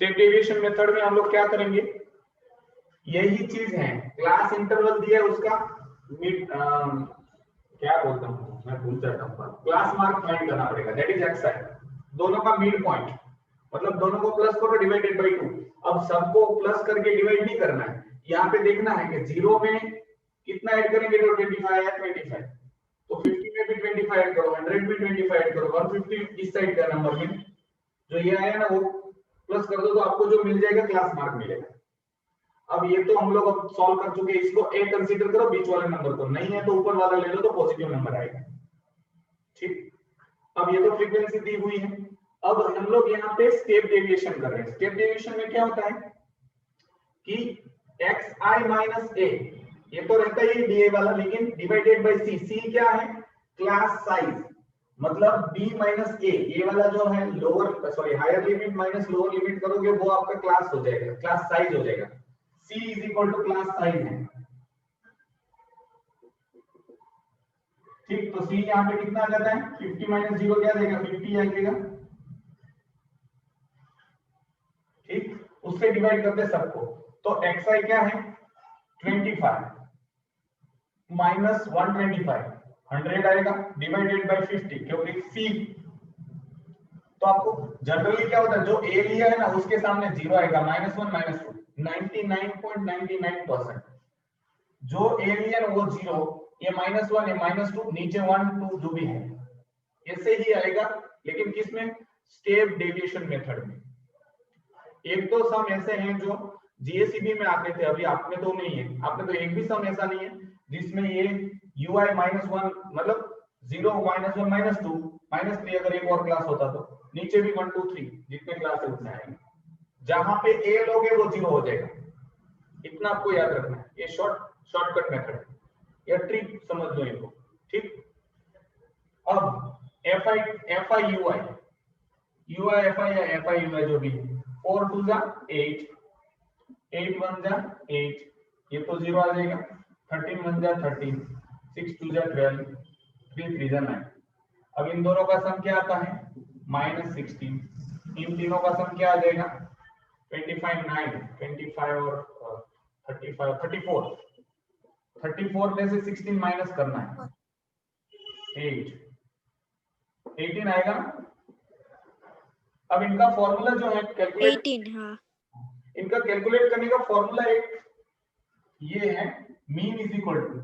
Step deviation method में हम लोग क्या करेंगे, यही चीज है, क्लास इंटरवल दिया है उसका मिड क्या बोलता हूँ मैं भूल जाता हूँ, क्लास मार्क फाइंड करना पड़ेगा, दैट इज एक्स आई, दोनों का मिड पॉइंट, मतलब दोनों को प्लस करो डिवाइडेड बाई 2। अब सबको प्लस करके डिवाइड नहीं करना है, यहाँ पे देखना है कि 0 में कितना ऐड करेंगे तो 25 या 25, तो 50 में भी 25 ऐड करो, 100 में 25 ऐड करो, 150 इस साइड का नंबर में जो ये आया ना वो प्लस कर दो तो आपको जो मिल जाएगा क्लास मार्क मिलेगा। अब ये तो हम लोग अब सॉल्व कर चुके हैं, इसको ए कंसीडर करो, बीच वाले नंबर को, नहीं है तो ऊपर वाला ले लो तो पॉजिटिव नंबर आएगा। ठीक, अब ये तो फ्रीक्वेंसी दी हुई है, अब हम लोग यहाँ पे स्टेप डेविएशन कर रहे हैं। स्टेप डेविएशन में क्या होता है कि एक्स आई माइनस ए, ये तो रहता ही डी ए वाला, लेकिन डिवाइडेड बाई सी, सी क्या है क्लास साइज, मतलब बी माइनस ए, ये वाला जो है lower sorry higher limit minus lower limit करोगे वो आपका क्लास हो जाएगा, क्लास साइज हो जाएगा, C is equal to class size है। ठीक, तो C यहाँ पे कितना आ जाता है 50 माइनस 0 क्या देगा 50 आएगा। ठीक, उससे डिवाइड करते सबको, तो xi क्या है 25 माइनस 125 100 आएगा डिवाइडेड बाय 50, क्योंकि C, तो आपको जनरली क्या होता है जो A लिया है ना उसके सामने 0 आएगा, -1 -2 99.99%, जो A लिया ना वो 0, ये -1 है -2 नीचे 1 2 जो भी है ऐसे ही आएगा, लेकिन किसमें स्टेप डेविएशन मेथड में। एक दो सम ऐसे हैं जो जीएसईबी में आते थे, अभी आप में तो नहीं है, आप में तो एक भी सम ऐसा नहीं है जिसमें ये ui -1 मतलब 0 -1 -2 -3 अगर एक और क्लास होता तो नीचे भी 1 2 3 जितने क्लास है उतने आएंगे, जहां पे ए लोगे वो 0 हो जाएगा, इतना आपको याद रखना है, ये शॉर्टकट मेथड है, या ट्रिक समझ लो इनको। ठीक, अब fi ui fi या fi ui जो भी 4 2 जा 8 8 1 जा 8, ये तो 0 आ जाएगा, 13 1 जा 13 6 2 जा 12 3 3 जा 9। अब इन दोनों का सम क्या आता है -16, इन तीनों का सम क्या आ जाएगा 25 9 25 और 35 34 में से 16 माइनस करना है 8 18 आएगा। अब इनका फॉर्मूला जो है कैलकुलेट 18, हाँ, इनका कैलकुलेट करने का फॉर्मूला एक ये है, mean is equal to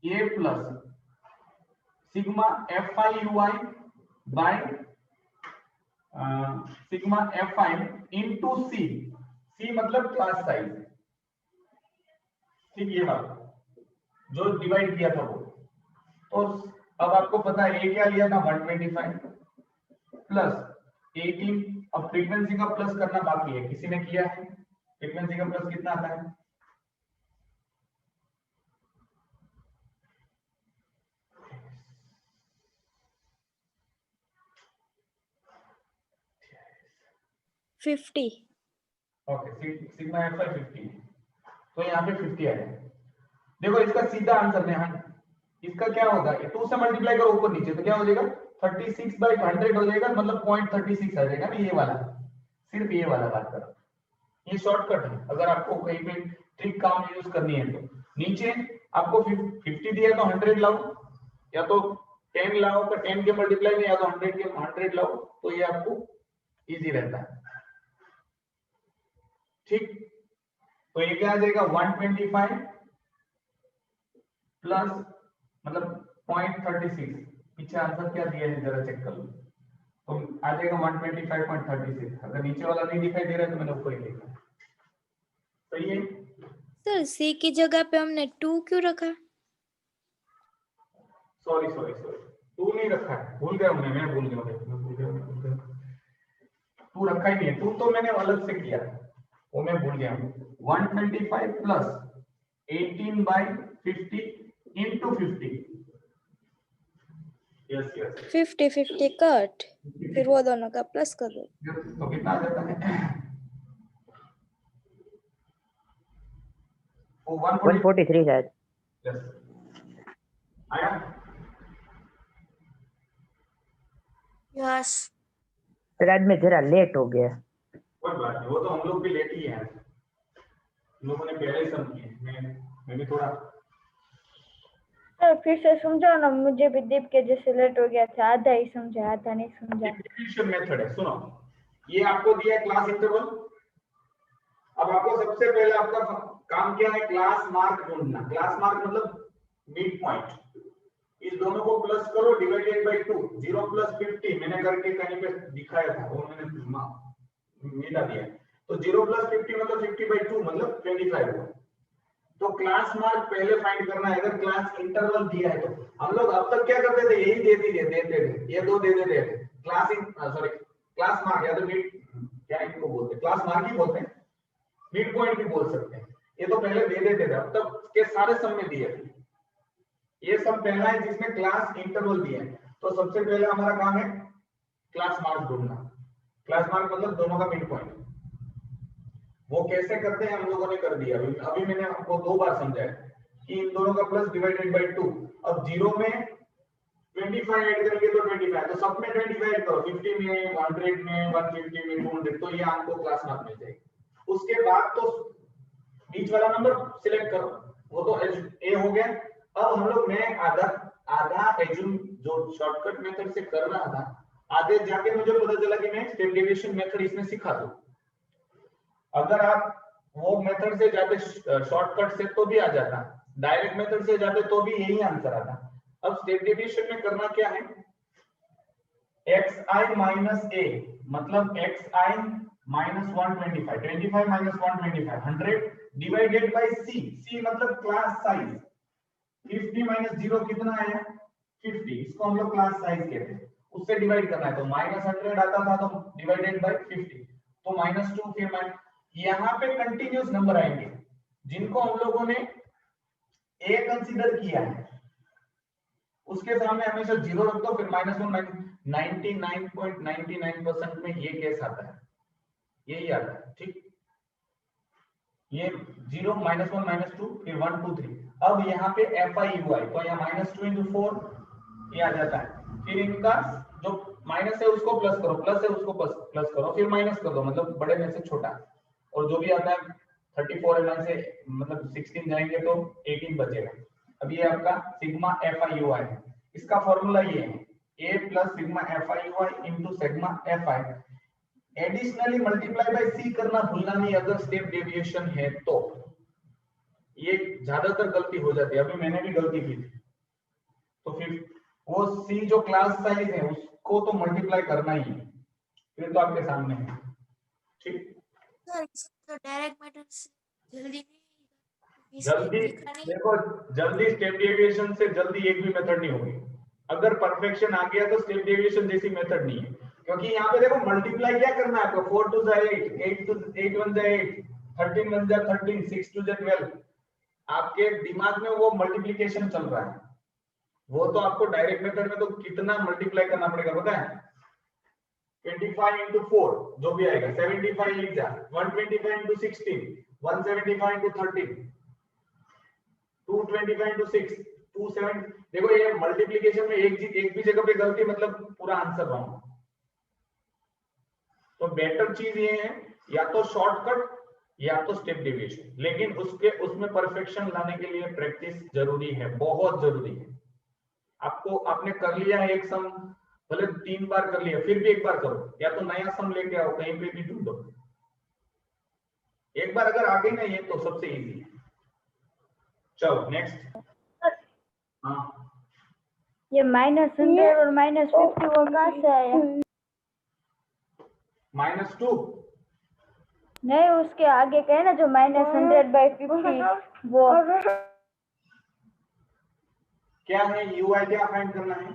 A plus sigma F I U I by sigma F I into C, C मतलब क्लास साइज। ठीक, ये बात जो डिवाइड किया था वो, तो अब आपको पता है ए क्या लिया था 125 प्लस 18, अब फ्रीक्वेंसी का प्लस करना बाकी है, किसी ने किया है फ्रीक्वेंसी का प्लस कितना आता है 50, ओके, सिग्मा एफ आई 50, तो यहाँ पे 50 आएगा। देखो इसका सीधा आंसर में, हाँ इसका क्या होगा, 2 से मल्टीप्लाई करो ऊपर नीचे तो क्या हो जाएगा 36 बाई 100 हो जाएगा, मतलब 0.36 आ जाएगा ना, ये वाला, सिर्फ ये वाला बात कर, ये शॉर्टकट है, अगर आपको कहीं पे ट्रिक काम यूज करनी है तो नीचे आपको 50 दिया तो 100 लाओ, या तो 10 लाओ तो 10 के मल्टीप्लाई में, या तो 100 के 100 लाओ, तो ये आपको इजी रहता है। ठीक, तो ये क्या आ जाएगा 125 प्लस मतलब 0.36, पीछे आंसर क्या दिया है जरा चेक कर लो, तो आ जाएगा 125.36, अगर नीचे वाला नहीं दिखाई दे रहा है तो मैंने ऊपर ही लिखा, सही है। सर सी की जगह पे हमने 2 क्यों रखा? सॉरी 2 नहीं रखा है, भूल गया मैं भूल गया, 2 रखा ही नहीं है, 2 तो मैंने अलग से किया है, वो मैं भूल गया। 125 plus 18 by 50 into 50, yes 50 50 cut, फिर वो दोनों का प्लस कर दो, तो कितना आ जाता है वो 143 शायद, यस आया। यस शायद में जरा लेट हो गया, कोई कोई बात नहीं, वो तो हम लोग भी लेट ही हैं, हम लोगों ने पहले ही सम किए। मैं भी थोड़ा सर फिर से समझाओ ना, मुझे भी दीप के जैसे लेट हो गया था, आधा ही समझा आधा नहीं समझा। डिस्ट्रीब्यूशन मेथड है, सुनो। ये आपको दिया है क्लास इंटरवल। अब आपको सबसे पहले आपका काम क्या है, क्लास मार्क ढूंढना। क्लास मार्क मतलब मिड पॉइंट। इस दोनों को प्लस करो, डिवाइडेड बाय 2, 0 प्लस 50 मैंने करके कहीं पे दिखाया था, वो मैंने मिटा दिया। तो 0 प्लस 50 मतलब 50/2 मतलब 25 हुआ। तो क्लास मार्क पहले फाइंड करना है। अगर क्लास इंटरवल दिया है तो हम लोग अब तक क्या करते थे, यही देते थे, ये दो दे देते थे। क्लास मार्क या तो मिड, क्या इनको बोलते हैं, क्लास मार्क ही बोलते हैं, मिड पॉइंट भी बोल सकते हैं। ये तो पहले दे देते थे, अब तक के सारे सम में दिए थे। ये सम पहला है जिसमें क्लास इंटरवल दिया है। तो सबसे पहले हमारा काम है क्लास मार्क ढूंढना। क्लास मार्क मतलब दोनों का मिड पॉइंट। वो कैसे करते हैं हम लोगों ने कर दिया। अभी मैंने आपको 2 बार समझाया कि इन दोनों का प्लस डिवाइडेड बाय 2। अब 0 में 25 ऐड करेंगे तो 25, तो सब में 25 ऐड करो, 50 में, 100 में, 150 में, 200, तो ये आपको क्लास मार्क मिल जाएगी। उसके बाद तो बीच वाला नंबर सिलेक्ट करो, वो तो ए हो गया। अब हम लोग मैं आधा एज्यूम जो शॉर्टकट मेथड से कर रहा था, आगे जाके मुझे पता चला कि मैं स्टेप डेविएशन मेथड इसमें सिखा दूं। अगर आप वो मेथड से जाते शॉर्टकट से तो भी आ जाता, डायरेक्ट मेथड से जाते तो भी यही आंसर आता। अब स्टेप डेविएशन में करना क्या है, xi माइनस a मतलब xi minus 125, 25 minus 125, 100 divided by c मतलब क्लास साइज। 50 माइनस 0 कितना आया, 50, इसको हम लोग क्लास साइज कहते हैं। उससे डिवाइड करना है, तो माइनस 100 आता था तो डिवाइडेड बाय 50, तो -2, फिर माइनस। यहाँ पे कंटिन्यूस नंबर आएंगे जिनको हम लोगों ने a कंसीडर किया है, उसके सामने हमेशा 0 रख दो, फिर -1, 99.99% में ये केस आता है, यही आता है, ठीक। ये 0, -1, -2, फिर 1, 2, 3। अब यहाँ पे FI/UI, तो यहाँ -2 × 4 ये आ जाता है। फिर इनका जो माइनस है उसको प्लस करो, प्लस है उसको प्लस करो, फिर माइनस कर दो, मतलब बड़े में से छोटा, और जो भी आता है 34 में से मतलब 16 जाएंगे तो 18 बचेगा। अब ये आपका सिग्मा FI/UI है। इसका फॉर्मूला ये है, A + sigma FI/UI × sigma FI। Additionally multiply by c करना भूलना नहीं अगर स्टेप डेविएशन है तो। ये ज्यादातर गलती हो जाती है, अभी मैंने भी गलती की थी। तो फिर वो c जो क्लास साइज है उसको तो मल्टीप्लाई करना ही है, फिर तो आपके सामने है, ठीक। सर तो डायरेक्ट मेथड से जल्दी नहीं, जल्दी लिखा नहीं। देखो, जल्दी स्टेप डेविएशन से जल्दी एक भी मेथड नहीं होगी। अगर परफेक्शन आ गया तो स्टेप डेविएशन जैसी मेथड नहीं है, क्योंकि यहाँ पे देखो मल्टीप्लाई क्या करना है आपको, 4 2 8, 8 1 8, 13 1 13, 6 2 12। आपके दिमाग में वो मल्टीप्लिकेशन चल रहा है, वो तो आपको डायरेक्ट मेथड में तो कितना मल्टीप्लाई करना पड़ेगा पता है, 25 × 4 जो भी आएगा, 75 लिख जा, 125 × 16, 175 × 13, 225 × 6, 27। देखो ये मल्टीप्लिकेशन में एक भी जगह पे गलती मतलब पूरा आंसर रॉन्ग। तो बेटर चीज ये है या तो शॉर्टकट या तो स्टेप डेविएशन, लेकिन उसमें परफेक्शन लाने के लिए प्रैक्टिस जरूरी है, बहुत जरूरी है। आपने कर लिया है एक सम, भले 3 बार कर लिया, फिर भी एक बार करो, या तो नया सम लेके आओ, कहीं पे भी ढूंढो। एक बार अगर आ गई ना ये तो सबसे इजी है। चलो नेक्स्ट। हाँ ये -100 और -50 वो कहाँ से आया? -2 नहीं, उसके आगे का है ना जो -100/50 वो। क्या है, UI क्या फाइंड करना है,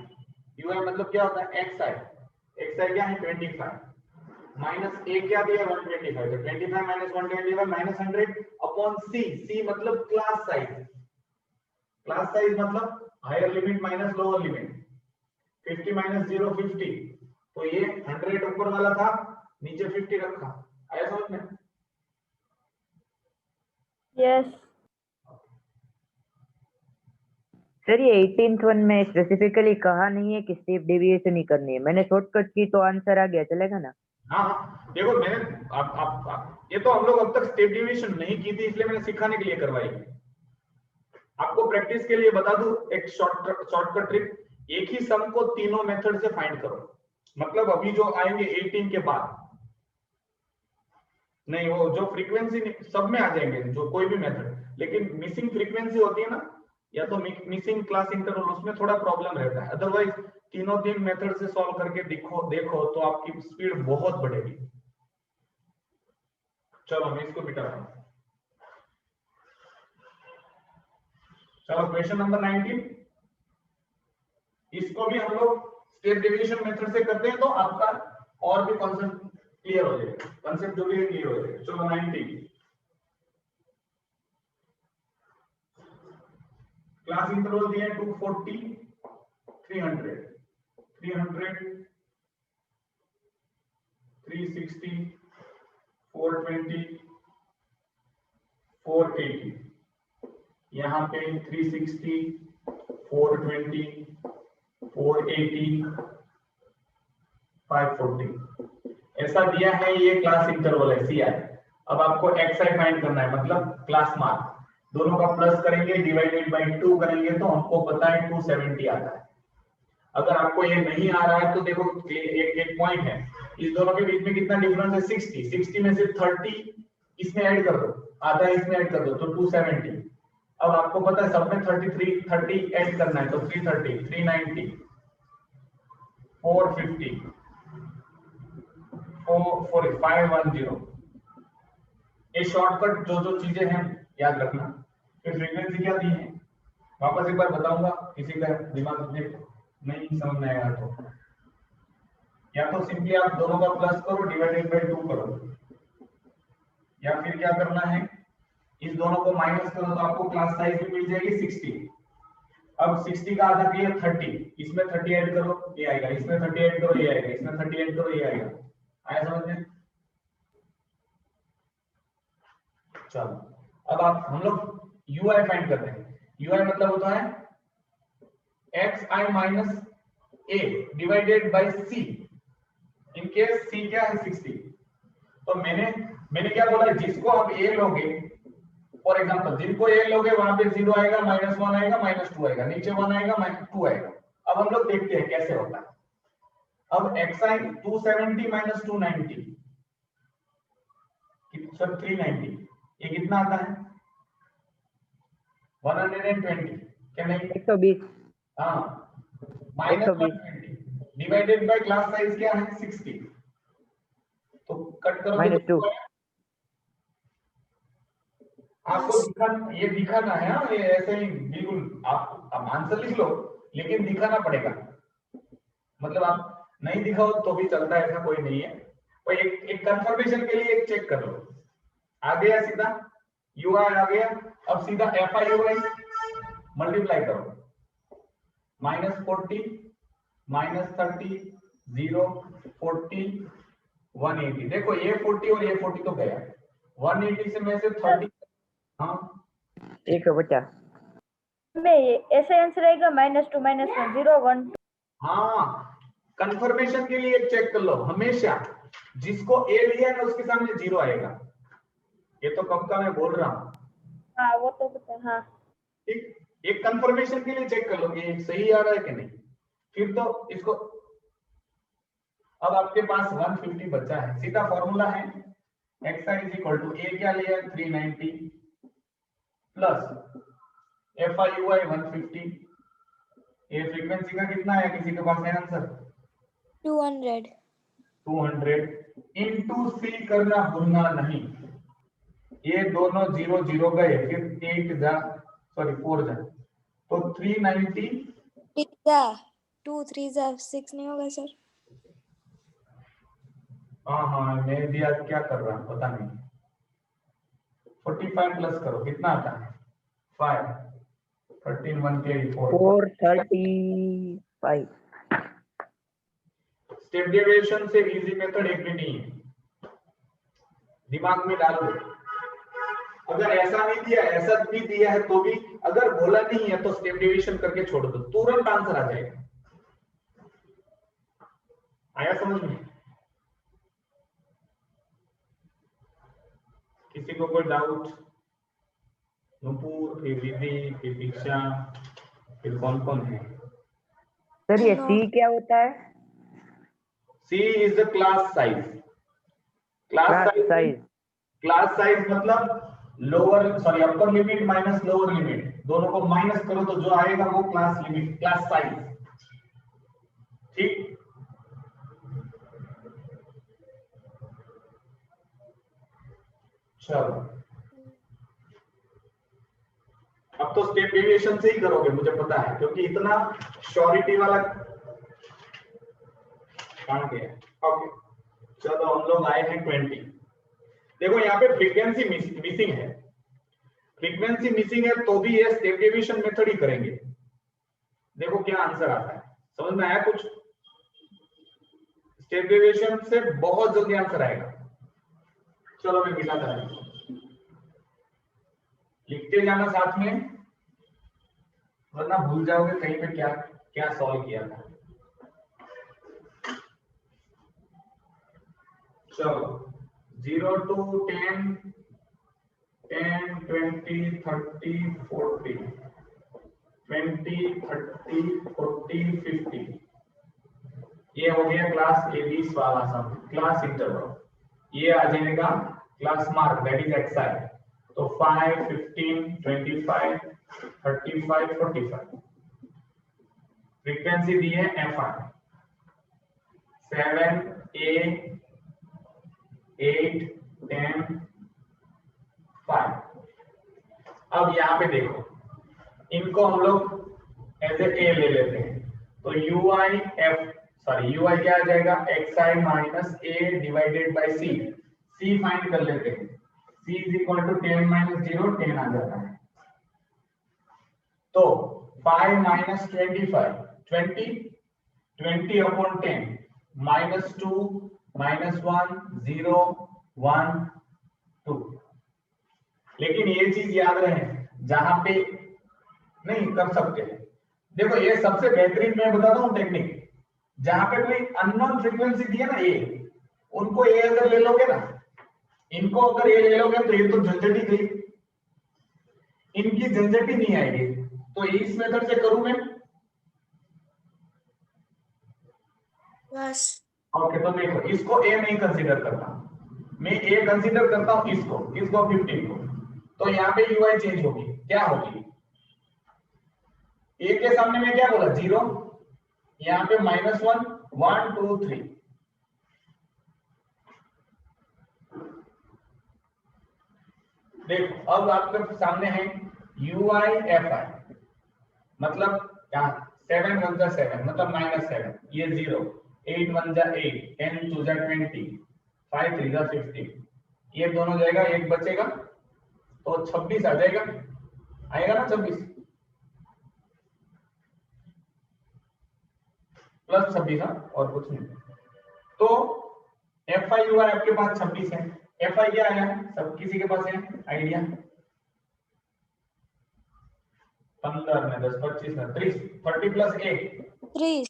UI मतलब क्या होता है, xi क्या है 25, माइनस a क्या दिया 125, तो 25 - 125 -100 अपॉन c मतलब क्लास साइज मतलब higher limit minus lower limit, 50 - 0 50, तो ये 100 ऊपर वाला था, नीचे 50 रखा। आया समझ में? यस सर ये 18th वन में स्पेसिफिकली कहा नहीं है कि स्टेप डेविएशन ही करनी है, मैंने शॉर्टकट की तो आंसर आ गया, चलेगा ना? हाँ देखो मैंने आप ये तो हम लोग अब तक स्टेप डेविएशन नहीं की थी, इसलिए मैंने सिखाने के लिए करवाई। आपको प्रैक्टिस के लिए बता दूं एक शॉर्टकट ट्रिक, एक ही सम को तीनों मेथड से फाइंड करो। मतलब अभी जो आएंगे 18 के बाद नहीं, वो जो फ्रीक्वेंसी सब में आ जाएंगे, जो कोई भी मेथड, लेकिन मिसिंग फ्रीक्वेंसी होती है ना, या तो मिसिंग क्लास इंटरवल, उसमें थोड़ा प्रॉब्लम रहता है। अदरवाइज तीनों तीन मेथड से सॉल्व करके देखो तो आपकी स्पीड बहुत बढ़ेगी। चलो मैं इसको मिटा रहा हूं। चलो क्वेश्चन नंबर 19, इसको भी हम लोग स्टेप डेविएशन मेथड से करते हैं, तो आपका और भी कॉन्सेप्ट क्लियर हो जाएगा, कॉन्सेप्ट जो भी है क्लियर हो जाएगा। चलो 19, क्लास इंटरवल दिए 240 300 300 360 420 480, यहाँ पे 360 420 480 540 ऐसा दिया है। ये क्लास इंटरवल है CI। अब आपको XI फाइंड करना है, मतलब क्लास मार्क। दोनों का प्लस करेंगे, डिवाइडेड बाय 2 करेंगे, तो हमको पता है 270 आता है। अगर आपको ये नहीं आ रहा है तो देखो एक पॉइंट है, इस दोनों के बीच में कितना डिफरेंस है 60 में से 30 इसमें ऐड कर दो, आधा इसमें ऐड कर दो, तो 270। अब आपको पता है सब में 30 ऐड करना है, तो 330 390 450 510। ये शॉर्टकट जो चीजें हैं याद रखना। फिर फ्रीक्वेंसी क्या दी है वापस एक बार बताऊंगा, किसी का दिमाग में नहीं समझ में आएगा तो या तो सिंपली आप दोनों का प्लस करो, डिवाइडेड बाय 2 करो, या फिर क्या करना है, इस दोनों को माइनस करो तो आपको क्लास साइज भी मिल जाएगी 60। अब 60 का आधा किया 30, इसमें 30 ऐड करो ये आएगा, इसमें 30 ऐड करो ये आएगा, इसमें 30 ऐड करो ये आएगा। आया समझ में? चलो अब आप हम लोग UI फाइंड करते हैं। UI मतलब होता है XI minus A divided bye C। In case C क्या है 60, तो मैंने क्या बोला, जिसको आप A लोगे, फॉर एग्जांपल जिनको A लोगे वहां पे 0 आएगा, -1 आएगा, -2 आएगा, नीचे 1 आएगा, -2 आएगा। अब हम लोग देखते हैं कैसे होता है। अब XI 270 माइनस 290 सर 390, ये कितना आता है 120, क्या नहीं 120, हाँ, minus 120 divided by class size क्या है 60, तो कट करो -2। आपको ये दिखाना है। हाँ ये ऐसे ही बिल्कुल आप आंसर लिख लो, लेकिन दिखाना पड़ेगा। मतलब आप नहीं दिखाओ तो भी चलता है, ऐसा कोई नहीं है। और एक कंफर्मेशन के लिए एक चेक कर लो, आ गया सीधा UI आ गया। अब सीधा FIUI मल्टीप्लाई करो, -40 -30 0 40 180। देखो ये 40 और ये 40 तो गया, 180 से में से 30 हाँ 150 में ऐसा आंसर आएगा -2 -1 0 1। हाँ कंफर्मेशन के लिए चेक कर लो, हमेशा जिसको A लिया है ना उसके सामने 0 आएगा। ये तो कब का मैं बोल रहा हूँ। हाँ वो तो पता है। हाँ ठीक, एक कंफर्मेशन के लिए चेक कर लो कि सही आ रहा है कि नहीं, फिर तो इसको। अब आपके पास 150 बचा है, सीधा फॉर्मूला है XI A क्या लिया 390 प्लस FIUI 150। ये फ्रीक्वेंसी का कितना है, किसी के पास है आंसर? 200 इनटू C करना भूलना नहीं। ये दोनों 0 0 गए, फिर 4 जा, तो 390 2 3 6 नहीं होगा सर? हाँ मैं भी आज क्या कर रहा हूँ पता नहीं। 45 प्लस करो कितना आता है 5 13 1 के 435। स्टेप डेविएशन से इजी मेथड एक भी नहीं है, दिमाग में डाल दो। अगर ऐसा नहीं दिया, ऐसा भी दिया है तो भी अगर बोला नहीं है तो स्टेप डेविएशन करके छोड़ दो, तुरंत आंसर आ जाएगा। आया समझ में? किसी को कोई डाउट? नुपुर, फिर विधि, फिर दीक्षा, फिर कौन कौन है? सर ये सी क्या होता है? C is the class size. Class size. Class size मतलब lower sorry upper limit minus lower limit, दोनों को माइनस करो तो जो आएगा वो क्लास लिमिट, क्लास साइज। ठीक, चलो अब तो स्टेप डेविएशन से ही करोगे मुझे पता है, क्योंकि इतना श्योरिटी वाला काम किया। ओके चलो हम लोग आए हैं 20। देखो यहाँ पे फ्रीक्वेंसी मिसिंग है, फ्रीक्वेंसी मिसिंग है तो भी ये स्टेप डेविएशन मेथड ही करेंगे। देखो क्या आंसर आता है, समझ में आया कुछ? स्टेप डेविएशन से बहुत जल्दी आंसर आएगा। चलो मैं मिलाता हूं, लिखते जाना साथ में, वरना भूल जाओगे कहीं पे क्या क्या सॉल्व किया था। चलो 0 to 10, 10, 20, 30, 40, 20, 30, 40, 50, ये हो गया क्लास ए 20 वाला सब क्लास इंटरवल। ये आ जाएगा class mark that is Exide. तो 5, 15, 25, 35, 45 फ्रीक्वेंसी दी है FI 7, 8, 10, 5। अब यहाँ पे देखो, इनको हम लोग एज ए ले लेते हैं, तो UI क्या आ जाएगा? XI minus A divided by C। C find कर लेते हैं, C is equal to 10 minus 0, 10 आ जाता है। तो 5 माइनस 25, 20 अपॉन 10 माइनस 2 माइनस 1 0 1 2। लेकिन ये चीज याद रहे, जहां पे नहीं कर सकते हैं, देखो ये सबसे बेहतरीन मैं बताता हूं टेक्निक, जहां पे कोई अननोन फ्रीक्वेंसी दी है ना ए, उनको ए अगर ले लोगे ना, इनको अगर ए ले लोगे तो ये तो झंझट ही गई, इनकी झंझट ही नहीं आएगी। तो इस मेथड से करूं मैं? बस ओके तो देखो, इसको ए नहीं कंसीडर करता मैं, ए कंसीडर करता हूं इसको 15 को। तो यहाँ पे यूआई चेंज होगी, क्या होगी? ए के सामने में क्या बोला? 0, यहाँ पे -1 1 2 3। देखो अब आपके सामने है UI/FI, मतलब क्या? 7 1 जा 7 मतलब -7, ये 0, 8 1 जा 8, 10 2 जा 20, 5 3 जा 15, ये दोनों जाएगा, एक बचेगा तो 26 आ जाएगा, आएगा ना 26 प्लस 26, और कुछ नहीं। तो FI UI आपके पास 26 है, FI क्या आया? सब किसी के पास है आइडिया? 15 में 10 25 में 30, 30 प्लस 1 30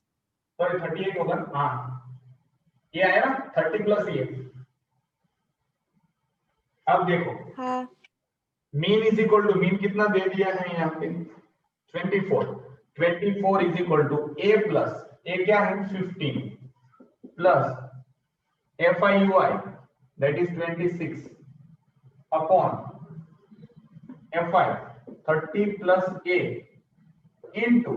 सॉरी 38 होगा। हाँ ये आया ना 30 प्लस ये। अब देखो हाँ mean is equal to, mean कितना दे दिया है यहाँ पे? 24 is equal to A plus A क्या है? 15 plus FI/UI that is 26 upon FI 30 plus A into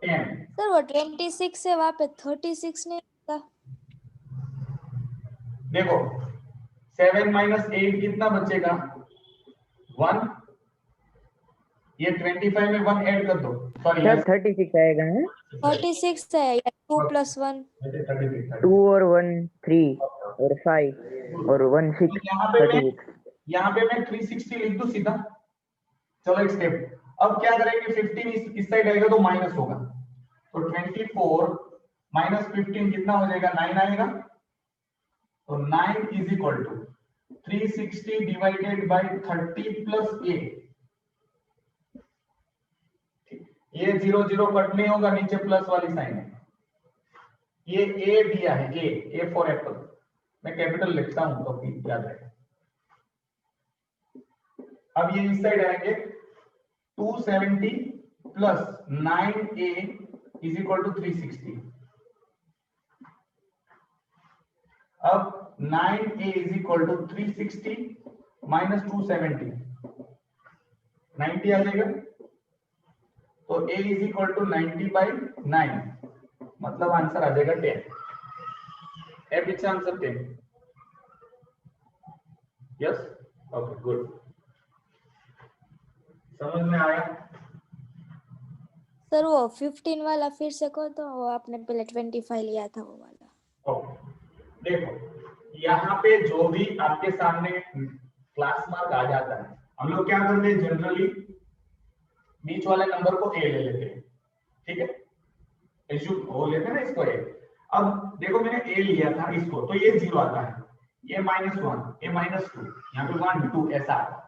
10। Sir वो 26 है, वहां पे 36 नहीं था। देखो 7 माइनस 8 कितना बचेगा? 1। ये 25 में 1 ऐड कर दो, सॉरी सर 36 आएगा है। 36 है या 2 + 1। 2 और 1 3 और 5 और 1 6 यहाँ पे मैं 360 लिख दूं सीधा। चलो एक स्टेप, अब क्या करेंगे? 15 इस साइड आएगा तो माइनस होगा, तो 24 माइनस 15 कितना हो जाएगा? 9 आएगा। तो 9 is equal to 360 divided by 30 plus A. ये 0 0 कट नहीं होगा, नीचे प्लस वाली साइन है। ये ए दिया है, ए फॉर एप्पल, मैं कैपिटल लिखता हूं तो याद रहे। अब ये इस साइड आएंगे 270 plus 9a is equal to 360। अब 9a is equal to 360 minus 270, 90 आ जाएगा। तो a इज इक्वल टू 90/9, मतलब आंसर आ जाएगा 10। F it's answer 10। Yes, okay, good. समझ में आया? सर वो 15 वाला फिर से कहो तो, वो आपने पहले 25 लिया था वो वाला। ओके, देखो यहाँ पे जो भी आपके सामने क्लास मार्क आ जाता है, हम लोग क्या करते हैं जनरली, बीच वाले नंबर को ए ले लेते हैं, ठीक है, वो लेते हैं ना इसको ए। अब देखो मैंने ए लिया था इसको, तो ये 0 आता है, ये -1, ये -2, यहाँ पे 1 2 ऐसा आता है।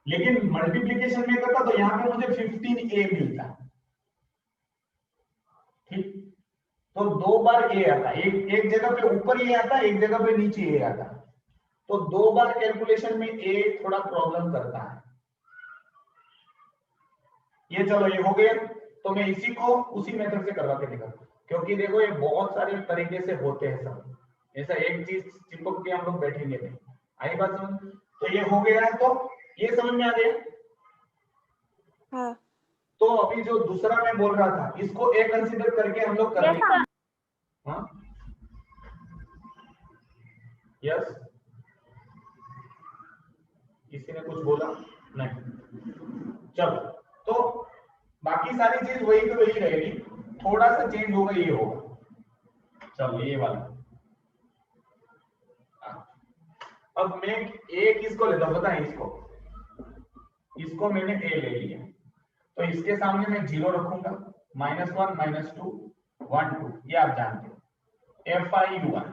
लेकिन मल्टीप्लिकेशन में करता तो यहाँ पे मुझे 15a मिलता, ठीक। तो 2 बार a आता, एक जगह पे ऊपर ये आता, एक जगह पे नीचे a आता, तो 2 बार कैलकुलेशन में a थोड़ा प्रॉब्लम करता है। ये चलो ये हो गया, तो मैं इसी को उसी मेथड से करवा के दिखाऊंगा, क्योंकि देखो ये बहुत सारे तरीके से होते हैं सब, ऐसा एक चीज चिपक के हम लोग बैठेंगे नहीं। आई बात समझ? तो ये हो गया है, तो ये समझ में आ गया। हाँ। तो अभी जो दूसरा मैं बोल रहा था, इसको ए कंसीडर करके हम लोग कर लेंगे। हाँ, यस, किसी ने कुछ बोला नहीं? चलो, तो बाकी सारी चीज वही तो वही रहेगी, थोड़ा सा चेंज होगा, ये होगा। चलो ये वाला, अब मैं ए किसको लेता हूं, पता है? इसको मैंने ए ले लिया, तो इसके सामने मैं 0 रखूंगा, -1 -2 1 2, ये आप जानते हो, FIUI।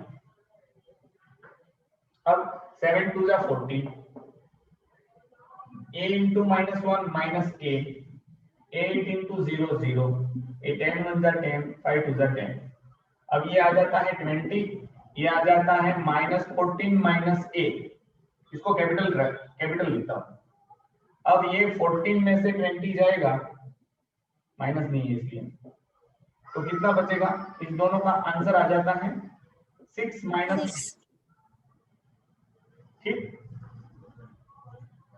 अब 7 2 जा 14, a into -1 -a, 8 into 0 0, 10 1 जा 10, 5 2 जा 10। अब ये आ जाता है 20, ये आ जाता है -14 -a, इसको कैपिटल लिखता हूं। अब ये 14 में से 20 जाएगा, माइनस नहीं है इसलिए, तो कितना बचेगा? इन दोनों का आंसर आ जाता है 6 -6, ठीक।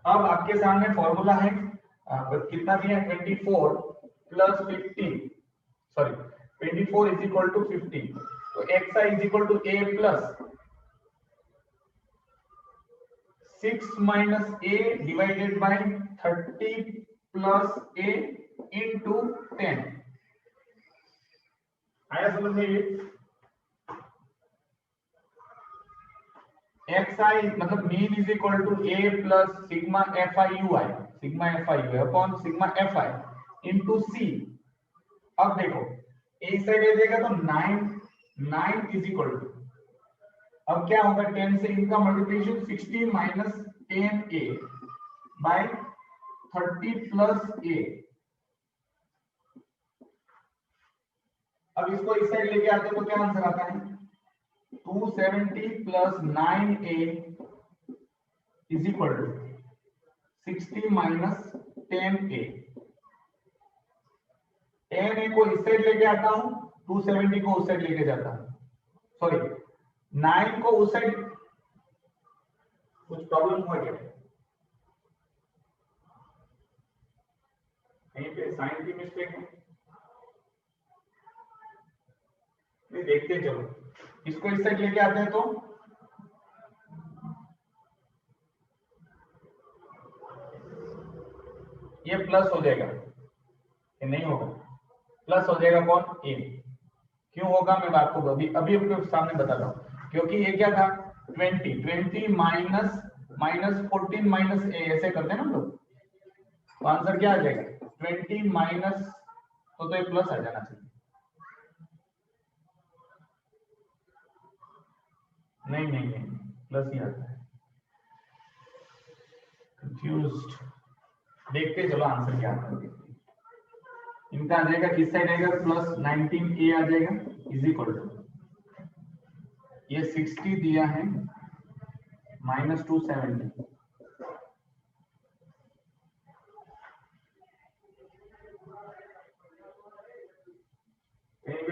अब आपके सामने फॉर्मूला है, कितना दिया? 24 plus 15, sorry 24 is equal to 15, तो xi is equal to a plus 6 - a divided by 30 plus a into 10। आया समझ में? ये xi मतलब mean is equal to a plus sigma FIUI upon sigma FI into c। अब देखो a side आ जाएगा तो 9 इज इक्वल टू, अब क्या होगा? 10 से इनका multiplication 60 minus 10a by 30 plus a। अब इसको इस साइड लेके आते तो क्या आंसर आता है? 270 plus 9a is equal to 60 minus 10a। 10a को इस साइड लेके आता हूं, 270 को उस साइड लेके जाता हूं, सॉरी 9 को उस साइड। कुछ प्रॉब्लम हुआ क्या? कहीं पे साइन की मिस्टेक है? नहीं, देखते हैं, चलो इसको इस साइड लेके आते हैं तो ये प्लस हो जाएगा, ये नहीं होगा, प्लस हो जाएगा कौन? ए। क्यों होगा मैं आपको अभी आपके सामने बताता हूं, क्योंकि ये क्या था? 20 माइनस 14 माइनस ए, ऐसे करते हैं ना हम लोग, तो आंसर क्या आ जाएगा? 20 माइनस, तो ये प्लस आ जाना चाहिए। नहीं प्लस ही आता है, कंफ्यूज्ड। देखते चलो आंसर क्या आता है। इनका आ जाएगा, किस साइड आएगा? प्लस 19a आ जाएगा इज इक्वल टू, ये 60 दिया है माइनस 270,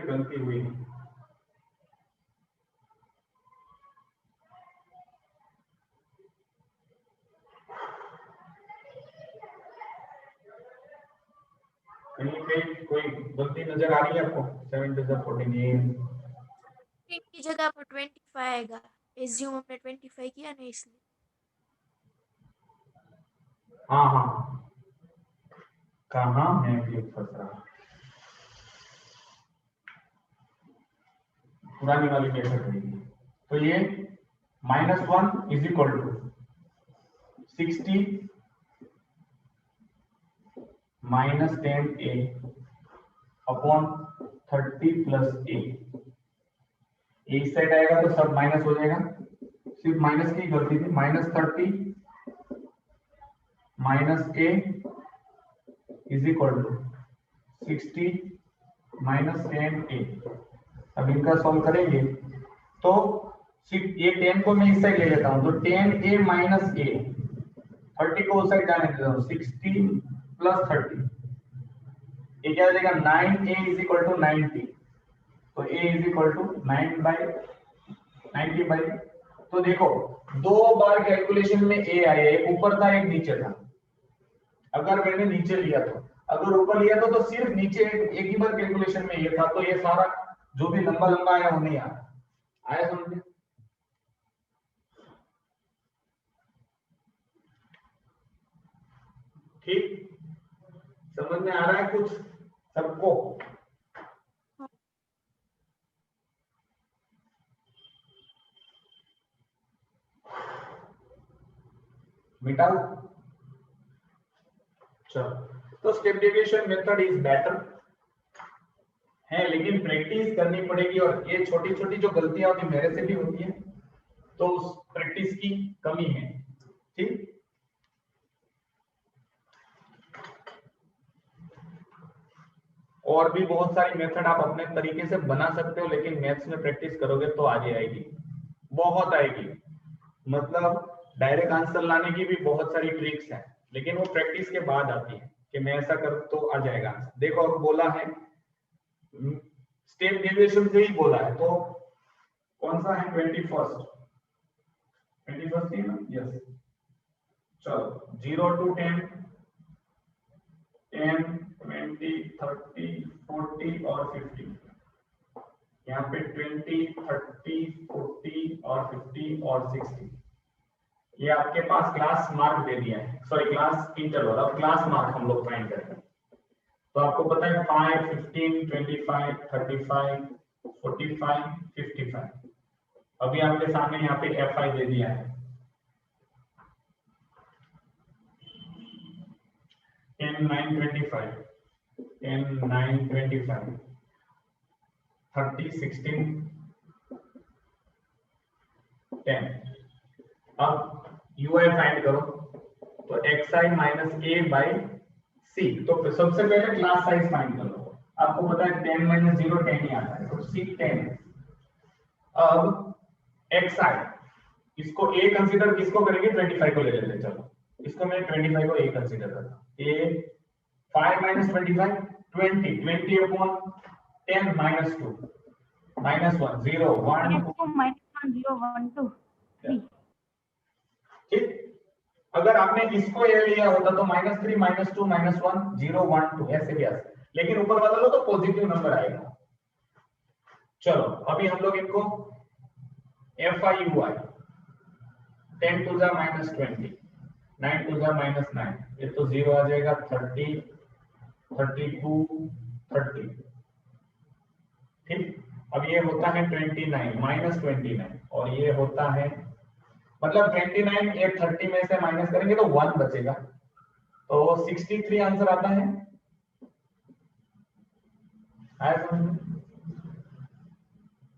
गलती हुई है। कहीं पे कोई गलती नजर आ रही है आपको? 7 to the 14 की जगह पर 25 आएगा। एज्यूम हमने 25 किया ना इसलिए। हाँ हाँ, कहाँ है ये फंस रहा? पुरानी वाली मेथड रहेगी। तो ये -1 is equal to 60 minus 10a upon 30 plus a। इस साइड आएगा तो सब माइनस हो जाएगा, सिर्फ माइनस की गलती थी। -30 minus a is equal to 60 minus 10a। अब इनका सॉल्व करेंगे तो सिर्फ ये 10 को मैं इस साइड ले लेता हूं, तो 10a माइनस a, 30 को उस साइड जाने देता हूं, 60 प्लस 30, ये क्या हो जाएगा 9a इज इक्वल टू 90। तो a इज इक्वल टू 90/। तो देखो दो बार कैलकुलेशन में a आया, एक ऊपर था एक नीचे था। अगर मैंने नीचे लिया तो, अगर ऊपर लिया तो सिर्फ नीचे एक ही बार कैलकुलेशन में ये था, तो ये सारा जो भी लंबा लंबा आया वो नहीं आया समझे? ठीक, समझ में आ रहा है कुछ सबको? मिटाओ। चलो, तो step deviation method is better है, लेकिन प्रैक्टिस करनी पड़ेगी। और ये छोटी छोटी जो गलतियां होती मेरे से भी होती है, तो उस प्रैक्टिस की कमी है। ठीक, और भी बहुत सारी मेथड आप अपने तरीके से बना सकते हो, लेकिन मैथ्स में प्रैक्टिस करोगे तो आगे आएगी, बहुत आएगी। मतलब डायरेक्ट आंसर लाने की भी बहुत सारी ट्रिक्स हैं, लेकिन वो प्रैक्टिस के बाद आती है कि मैं ऐसा कर तो आ जाएगा आंसर। देखो अब बोला है स्टेप डेविएशन से ही बोला है, तो कौन सा है? 21st थी ना? यस। चलो 0 to 10, 10, 20, 30, 40 और 50। यहाँ पे 20, 30, 40 और 50 और 60। ये आपके पास क्लास मार्क दे दिया है, सॉरी क्लास इंटरवल। अब क्लास मार्क हम लोग फाइंड करेंगे। तो आपको पता है 5, 15, 25, 35, 45, 55। अभी आपके सामने यहाँ पे fi दे दिया है 10, 9, 25, 10, 9, 25, 30, 16, 10। अब ui फाइंड करो, तो xi minus a by c। तो सबसे पहले क्लास साइज फाइंड कर लो। आपको पता है 10 माइनस 0 10 ही आता है, तो c 10। अब xi, इसको a कंसीडर किसको करेंगे? 25 को ले लेते हैं। चलो इसको मैं 25 को a कंसीडर करता हूं। a 5 minus 25 20, 20 upon 10 minus 2 minus 1 0 1 -1 0 1 2 3। ठीक, अगर आपने इसको ए लिया होता तो -3 -2 -1 0 1 2 ऐसे भी आ सकते, लेकिन ऊपर वाला लो तो पॉजिटिव नंबर आएगा। चलो अभी हम लोग इनको FIUI 10 to the minus 20, 9 to the minus 9, ये तो 0 आ जाएगा। 30, 32, 30। ठीक, अब ये होता है 29 माइनस 29, और ये होता है मतलब 29 ये 30 में से माइनस करेंगे तो 1 बचेगा, तो 63 आंसर आता है।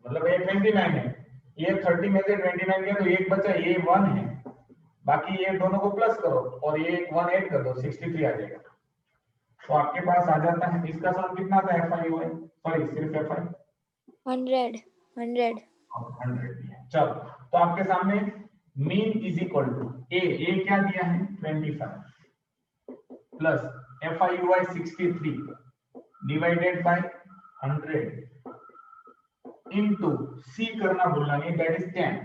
मतलब ये 29 है, ये 30 में से 29 गया तो एक बचा, ये 1 है, बाकी ये दोनों को प्लस करो और ये 1 ऐड कर दो, 63 आ जाएगा। तो आपके पास आ जाता है। इसका सम कितना था? FIUI, सॉरी सिर्फ FI 100। चलो तो आपके सामने mean is equal to A क्या दिया है? 25 plus FIUI 63 divided by 100 into C करना भूलना नहीं, दैट इज 10।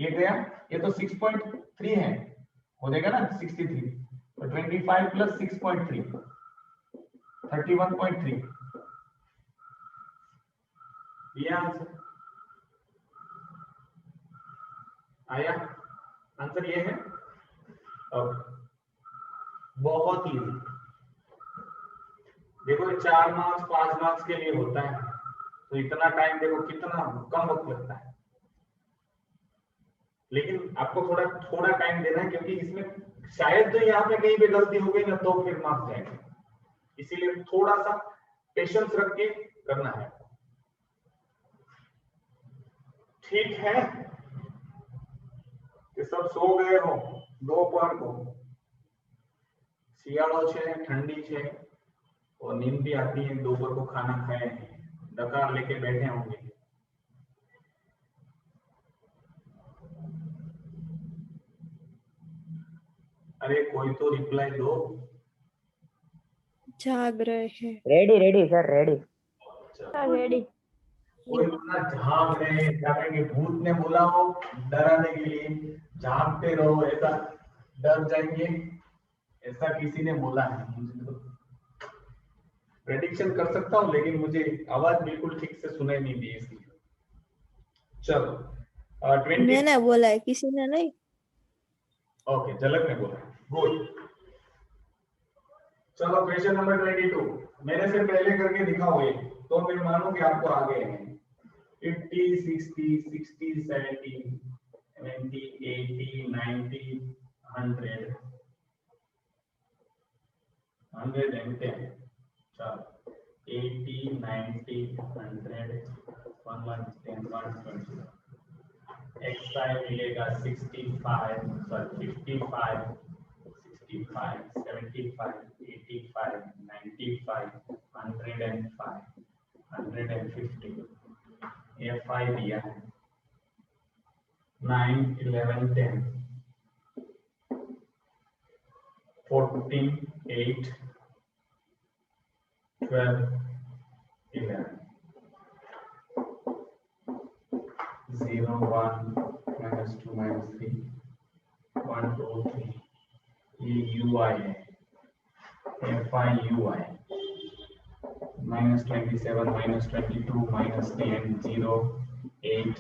ये गया, ये तो 6.3 है, हो जाएगा ना 63, तो 25 प्लस 6.3 31.3, ये आंसर आया। आंसर ये है। अब बहुत इजी, देखो 4 मार्क्स 5 मार्क्स के लिए होता है, तो इतना टाइम देखो कितना कम वक्त लगता है, लेकिन आपको थोड़ा टाइम देना है, क्योंकि इसमें शायद तो यहाँ पे कहीं पे गलती हो गई ना तो फिर मार्क्स जाएंगे, इसीलिए थोड़ा सा पेशेंस रख के करना है। ठीक है कि सब सो गए हो दोपहर को, શિયાળો છે, ठंडी છે और नींद भी आती है, दोपहर को खाना खाए डकार लेके बैठे होंगे। अरे कोई तो रिप्लाई दो। जाग रहे हैं। Ready ready sir ready. Ready. कोई ना झाग रहे हैं, क्या कहेंगे, भूत ने बोला हो डराने के लिए, झागते रहो, ऐसा डर जाएंगे, ऐसा किसी ने बोला है। मुझे तो प्रेडिक्शन कर सकता हूँ, लेकिन मुझे आवाज बिल्कुल ठीक से सुनाई नहीं दी इसलिए। चलो 20 मैंने बोला है, किसी ने नहीं। ओके, झलक ने बोला, गुड। चलो क्वेश्चन नंबर 22, मेरे से पहले करके दिखाओ ये, तो मैं मानूं कि आपको आ गए हैं। 50 60 60 70 70 80 90 100 110। चलो 80 90 100 110 120। एक्स मिलेगा 65 सॉरी 55 65 75 85 95 105 150। ये 5 दिया है, 9 11 10 14 8 12 11 0 1 -2 -3 1 2 3। ये UI है, FIUI -27 -22 -10 0 8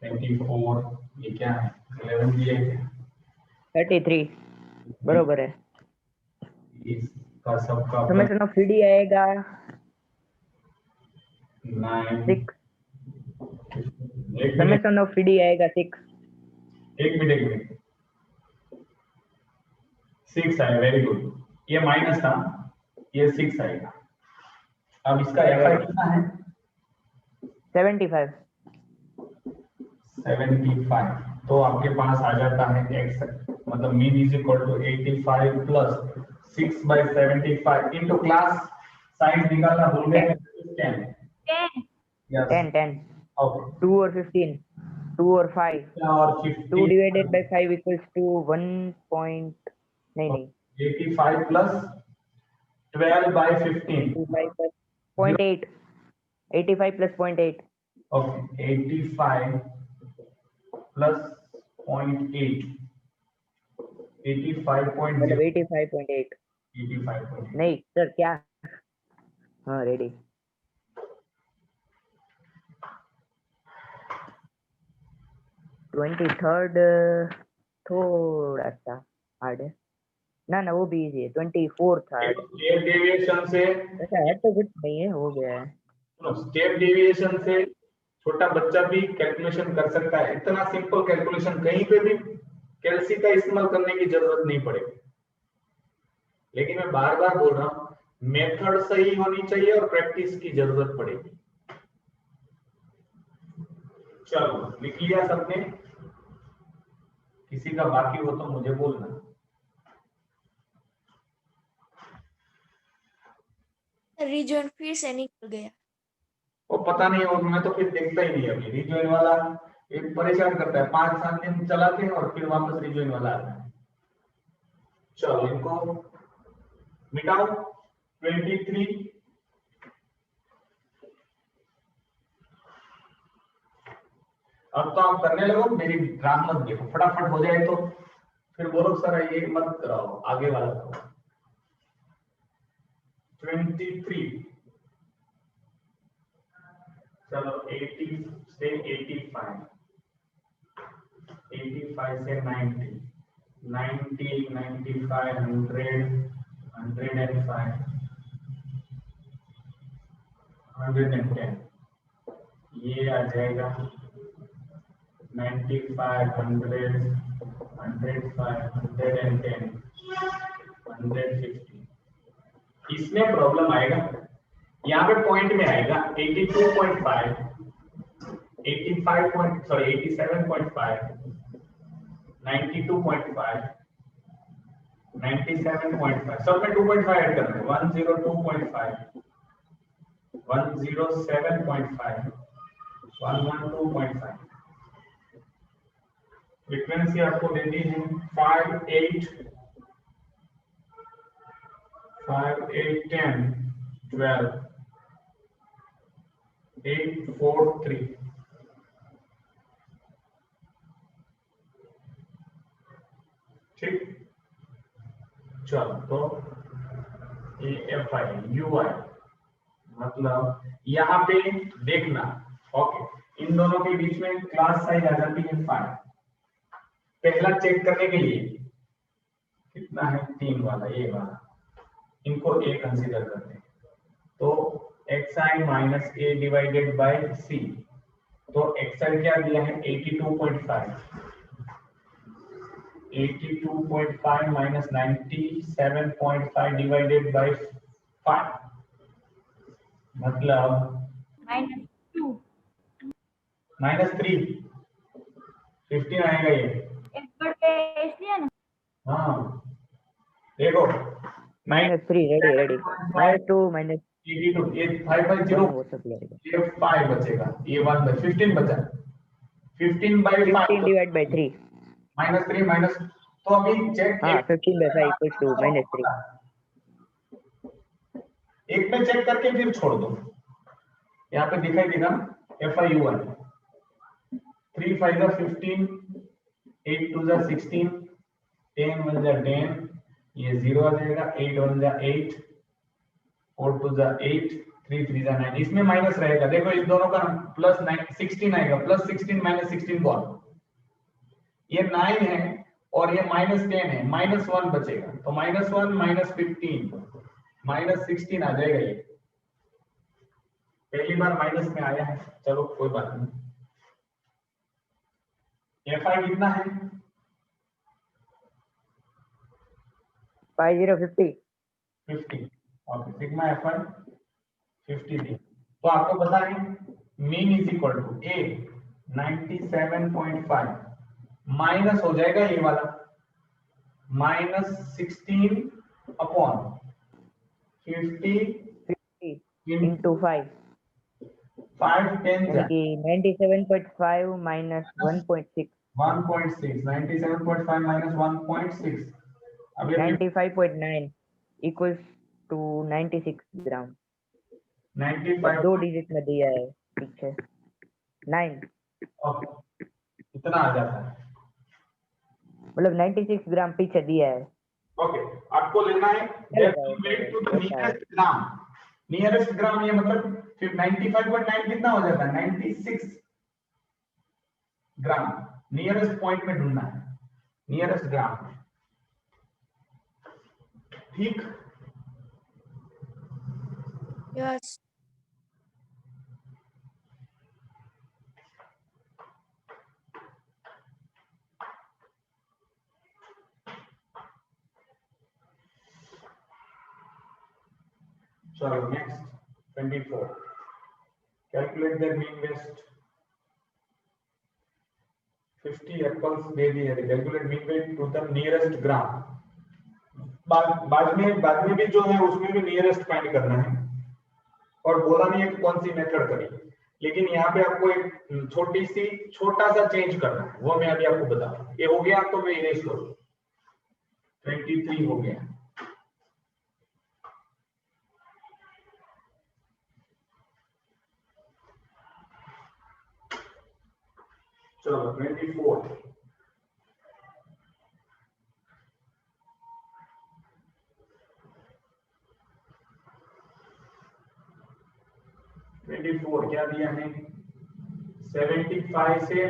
24। ये क्या है, 11 दिया क्या? 33 बरोबर है। इसका सबका समेशन ऑफ CD आएगा 9 6। समेशन ऑफ CD आएगा 6। एक मिनट 6 आया, वेरी गुड। ये माइनस था, ये 6 आएगा। अब इसका FI कितना है? 75। 75। तो आपके पास आ जाता है x, मतलब mean is equal to 85 plus 6/75 into class science निकालना भूल गए हैं, 10 यस 10 ओके। 2 और 15 2 और 5 और 50 2 divided by 5 equals to 1 point नहीं 85 प्लस 12/15 0.8 85 प्लस 0.8 ओके 85 प्लस 0.8 मतलब 85.8 85.8 नहीं सर क्या। हाँ रेडी। ट्वेंटी थर्ड थोड़ा सा हार्ड है ना वो भी इजी है। 24th hard. स्टेप डेविएशन से ऐसा है तो कुछ नहीं है, हो गया है। स्टेप डेविएशन से छोटा बच्चा भी कैलकुलेशन कर सकता है, इतना सिंपल कैलकुलेशन, कहीं पे भी कैलसी का इस्तेमाल करने की जरूरत नहीं पड़ेगी। लेकिन मैं बार बार बोल रहा हूं, मेथड सही होनी चाहिए और प्रैक्टिस की जरूरत पड़ेगी। चलो लिख लिया सबने? किसी का बाकी हो तो मुझे बोलना। रिजॉइन फिर से निकल गया। वो पता नहीं, और मैं तो फिर देखता ही नहीं। अभी रिजॉइन वाला एक परेशान करता है, 5-7 दिन चलाते हैं और फिर वापस रिजॉइन वाला आता है। चलो इनको मिटाओ। 23 अब तो आप करने लगो, मेरी ग्राफ मत देखो, फटाफट हो जाए तो फिर बोलो सर ये मत कराओ, आगे वाला करो। 23, चलो 80 से 85, 85 से 90, 90, 95, 100, 105, 110, ये आ जाएगा 95, 100, 105, 110, 150। इसमें प्रॉब्लम आएगा, यहाँ पे पॉइंट में आएगा 82.5, 87.5, 92.5, 97.5, सब में 2.5 ऐड करना है। 102.5, 107.5, 112.5। फ्रीक्वेंसी आपको दे दी है 5, 8, 5, 8, 10, 12, 8, 4, 3। ठीक, चलो तो ये एफ आई यू आई, मतलब यहाँ पे देखना। ओके, इन दोनों के बीच में क्लास साइज आ जाती है 5। पहला चेक करने के लिए कितना है, 3 वाला, ये वाला, इनको ए कंसीडर करते हैं। तो X I minus A divided by C, तो एक्स आई क्या दिया है 82.5, 82.5 माइनस 97.5 डिवाइडेड बाय 5, मतलब -2 -3, 15 आएगा ये। एक बढ़ गया इसलिए ना। हाँ देखो -3 रेडी -2 -1 82, ये 5/0 वो सब लगेगा। ये 5 बचेगा, ये 1 बच 15 बचा, 15 बाय 5 15 डिवाइड बाय 3, -3 माइनस, तो अभी चेक हाँ 15 बाय 5 इक्वल्स टू -3। एक में चेक करके फिर छोड़ दो, यहाँ पे दिखाई देगा एफ आई यू आई, 3 5 जा 15, 8 2 जा 16, 10 1 जा 10, ये 0 आ जाएगा, 8 1 जा 8, 4 2 जा 8, 3 3 जा 9, इसमें माइनस रहेगा। देखो इस दोनों का प्लस 9 16 आएगा, प्लस 16 माइनस 16 कौन, ये 9 है और ये -10 है, -1 बचेगा, तो -1 -15 -16 आ जाएगा। ये पहली बार माइनस में आया है, चलो कोई बात नहीं। एफ आई कितना है 50 50, और सिग्मा एफ आई 50 थी। तो आपको पता है mean is equal to a 97.5 माइनस हो जाएगा ये वाला -16 अपॉन 50 into 5 5 10 यानी कि 97.5 minus 1.6 1.6, 97.5 माइनस 1.6, अब ये 95.9 equals to 96 ग्राम। 95 दो डिजिट में दिया है पीछे 9, ओके, इतना आ जाता है। मतलब 96 ग्राम पीछे दिया है। ओके, आपको लेना है to the nearest gram. Nearest gram ये मतलब फिर 95.9 कितना हो जाता है 96 ग्राम। नियरेस्ट पॉइंट में ढूंढना है, नियरेस्ट ग्राम, ठीक। यस चलो next 24, calculate the mean waste. 50 apples दे दिए, calculate mean waste to the nearest gram. बाद में भी जो है उसमें भी नियरेस्ट फाइंड करना है, और बोला नहीं है कि कौन सी मेथड करी, लेकिन यहाँ पे आपको एक छोटा सा चेंज करना है, वो मैं अभी आपको बताऊंगा। ये हो गया तो मैं इरेज करूँ, 23 हो गया। चलो 24 क्या दिया है 75 से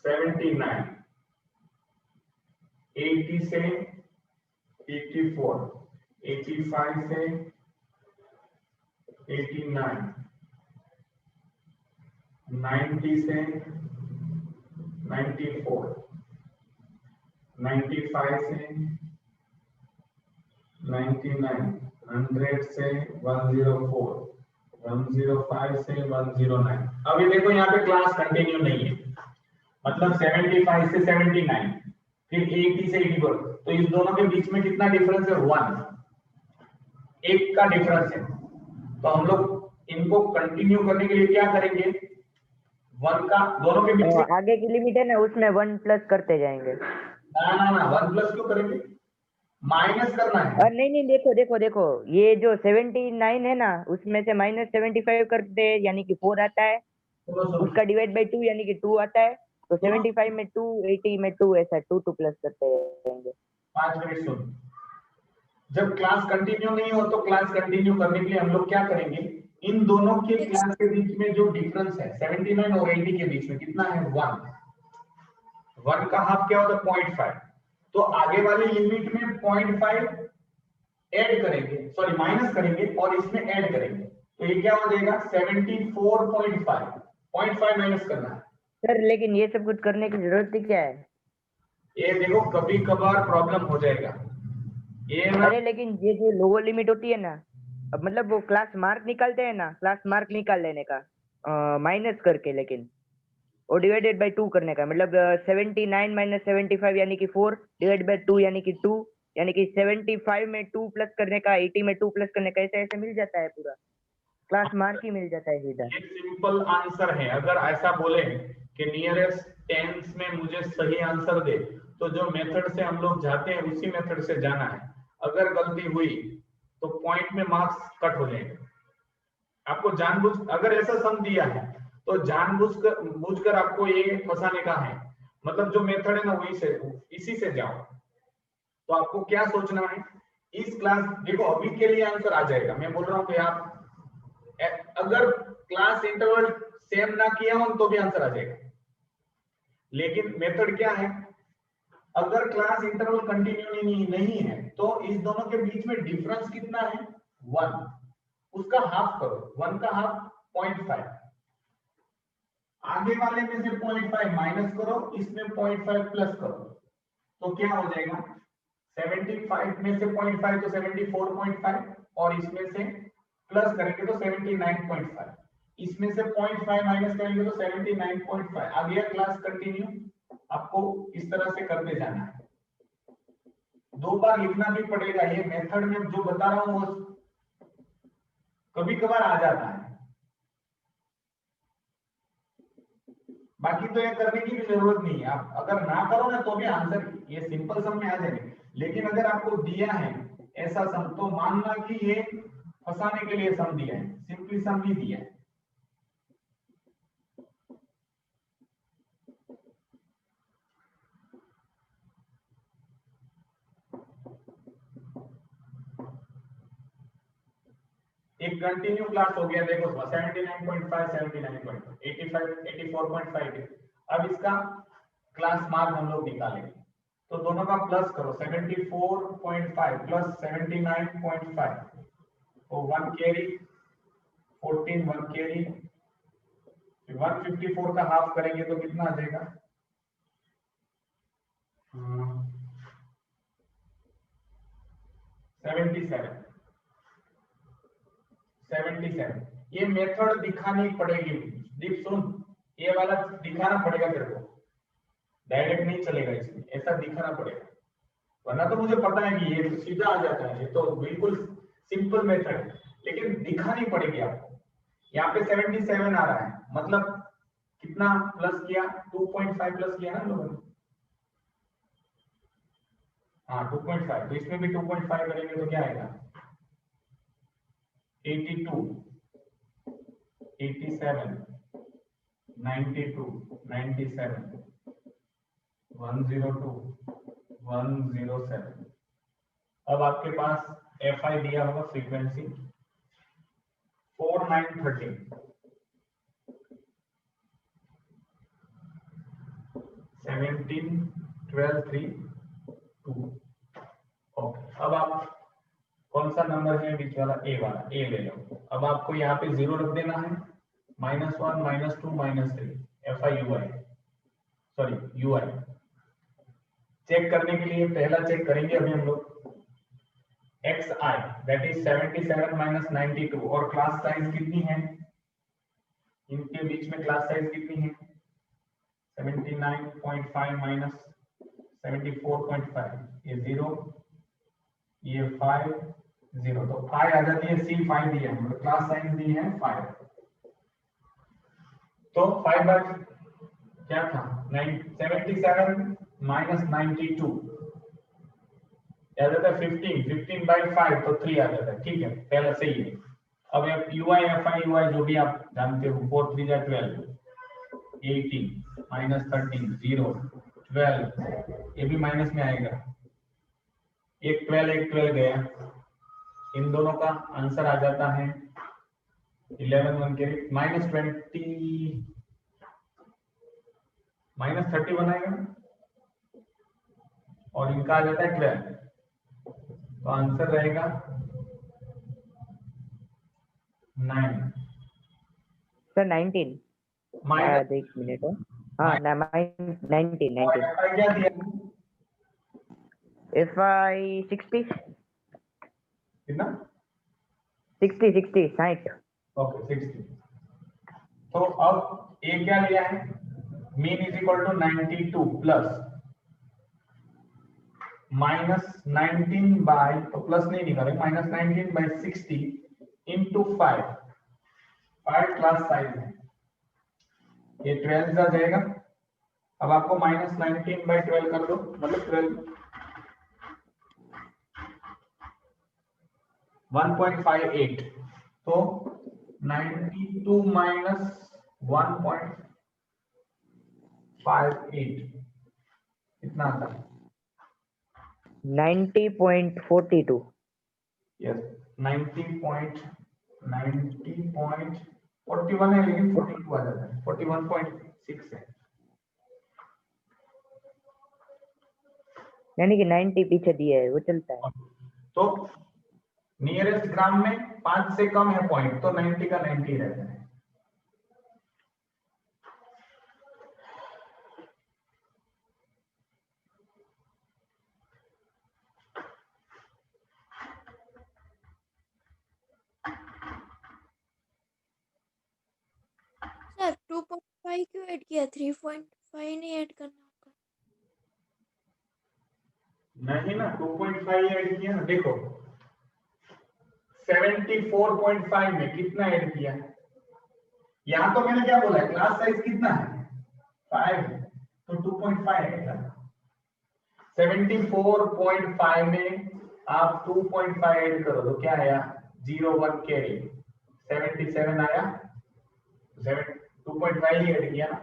79 80 से 84 85 से 89 90 से 94 95 से 99 100 से 104 105 से 109। अभी देखो यहाँ पे क्लास कंटिन्यू नहीं है, मतलब 75 से 79 फिर 80 से 84, तो इस दोनों के बीच में कितना डिफरेंस है 1 एक का डिफरेंस है। तो हम लोग इनको कंटिन्यू करने के लिए क्या करेंगे 1 का दोनों के बीच में आगे की लिमिट है ना उसमें 1 प्लस करते जाएंगे। ना 1 प्लस क्यों करेंगे, माइनस करना है। और नहीं देखो देखो देखो ये जो 79 है ना उसमें से -75 कर दे यानी कि 4 आता है, उसका डिवाइड बाय 2 यानी कि 2 आता है, तो 75 में 2 80 में 2 ऐसा 2 प्लस करते जाएंगे। 5 मिनट सुन, जब क्लास कंटिन्यू नहीं हो तो क्लास कंटिन्यू करने के लिए हम लोग क्या करेंगे, इन दोनों के क्लास के बीच में जो डिफरेंस है 79 और 80 के बीच में कितना है 1 का हाफ क्या होता है 0.5, तो आगे वाली लिमिट में 0.5 ऐड करेंगे, सॉरी माइनस करेंगे और इसमें ऐड करेंगे, तो ये क्या हो जाएगा 74.5 0.5 माइनस करना है। सर लेकिन ये सब कुछ करने की जरूरत ही क्या है? ये देखो कभी कभार प्रॉब्लम हो जाएगा ये ना। अरे लेकिन ये जो लोअर लिमिट होती है ना, अब मतलब वो क्लास मार्क निकालते हैं ना, क्लास मार्क निकाल लेने का माइनस करके, लेकिन और डिवाइडेड बाय 2 करने का, मतलब 79 माइनस 75 यानी कि 4 डिवाइड बाय 2 यानी कि 2, यानी कि 75 में 2 प्लस करने का 80 में 2 प्लस करने का, ऐसे ऐसे मिल जाता है, पूरा क्लास मार्क ही मिल जाता है सीधा। एक सिंपल आंसर है, अगर ऐसा बोले कि नियरेस्ट टेंस में मुझे सही आंसर दे, तो जो मेथड से हम लोग जाते हैं उसी मेथड से जाना है। अगर गलती हुई तो पॉइंट में मार्क्स कट हो जाएंगे। आपको जानबूझ अगर ऐसा सम दिया है तो जानबूझकर आपको ये फंसाने का है, मतलब जो मेथड है ना वही से इसी से जाओ। तो आपको क्या सोचना है, इस क्लास देखो अभी के लिए आंसर आ जाएगा, मैं बोल रहा हूँ कि आप अगर क्लास इंटरवल सेम ना किया हो तो भी आंसर आ जाएगा, लेकिन मेथड क्या है, अगर क्लास इंटरवल कंटिन्यू नहीं है तो इस दोनों के बीच में डिफरेंस कितना है 1, उसका हाफ करो, 1 का हाफ 0.5, आगे वाले में से 0.5 माइनस करो, इसमें 0.5 प्लस करो, तो क्या हो जाएगा 75 में से 0.5 तो 74.5 और इसमें से प्लस करेंगे तो 79.5, इसमें से 0.5 माइनस करेंगे तो 79.5। अब यह क्लास कंटिन्यू आपको इस तरह से करते जाना है, 2 बार लिखना भी पड़ेगा। ये मेथड में जो बता रहा हूं वो कभी कभार आ जाता है, बाकी तो ये करने की भी जरूरत नहीं है। आप अगर ना करो ना तो भी आंसर ये सिंपल सम में आ जाएंगे, लेकिन अगर आपको दिया है ऐसा सम तो मानना कि ये फंसाने के लिए सम दिया है, सिंपली सम नहीं दिया है। एक कंटिन्यू क्लास हो गया, देखो 79.5 79.5 85 84.5। अब इसका क्लास मार्क हम लोग निकालेंगे, तो दोनों का प्लस करो, 74.5 प्लस 79.5 तो 1 कैरी 14 1 कैरी 154 का हाफ करेंगे तो कितना आ जाएगा 77। ये मेथड दिखानी पड़ेगी दीप, सुन ये वाला दिखाना पड़ेगा तेरे को, डायरेक्ट नहीं चलेगा, इसमें ऐसा दिखाना पड़ेगा, वरना तो मुझे पता है कि ये सीधा आ जाता है, ये तो बिल्कुल सिंपल मेथड है, लेकिन दिखानी पड़ेगी आपको। यहाँ पे 77 आ रहा है, मतलब कितना प्लस किया 2.5 प्लस किया ना लोगों ने, हाँ 2.5, तो इसमें भी 2.5 करेंगे तो क्या आएगा 82 87 92, 97, 102, 107। अब आपके पास FI दिया होगा फ्रीक्वेंसी 4913, 17, 12, 3, 2। ओके, अब आप कौन सा नंबर है बीच वाला? ए वाला, ए ले लो। अब आपको यहाँ पे 0 रख देना है, -1, -2, -3, FI UI, sorry UI। Check करने के लिए पहला चेक करेंगे अभी हम लोग XI, दैट इज 77 - 92, और क्लास साइज कितनी है इनके बीच में? क्लास साइज कितनी है? 79.5 - 74.5, ये 0, ये 5, 0, तो 5 आ जाती है। C5 दी है, मतलब क्लास साइज दी है 5। तो 5 बार क्या था? 77 - 92 आ जाता है 15, 15/5, तो 3 आ जाता है। ठीक है, पहला सही है। अब UI FI UI जो भी आप जानते हो, 4 3 जा 12, 18 -13, 0, 12, ये भी माइनस में आएगा। एक 12 गया, इन दोनों का आंसर आ जाता है 11 1 के -31 आएगा, और इनका आ जाता है 12, तो आंसर रहेगा 9। सर 19 माइनस एक मिनट है। हाँ 19 और 19 FI क्या दिया? FI 60 कितना? 60 60 ओके 60। तो अब ए क्या लिया है? Mean is equal to 92 plus -19 by, तो प्लस नहीं निकाले, -19/60 इंटू 5 क्लास साइज है, ये 12 आ जाएगा। अब आपको -19/12 कर दो, मतलब 12, 1.58, तो 92 - 1.58 कितना आता है? 90.42 यस, 90.41 है, लेकिन 42 आ जाता है, 41.6 है। यानी कि 90 पीछे दिया है, वो चलता है। तो नियरेस्ट ग्राम में 5 से कम है पॉइंट, तो 90 का 90 रहता है। सर 2.5 क्यों ऐड किया? 3.5 नहीं ऐड करना होगा? नहीं ना, 2.5 ऐड किया ना। देखो 74.5 में कितना ऐड किया है? यहाँ तो मैंने क्या बोला है, क्लास साइज कितना है? 5, तो 2.5 है क्या? 74.5 में आप 2.5 ऐड करो तो क्या आया? 01 कैरी, 77 आया, 2.5 ही ऐड किया ना।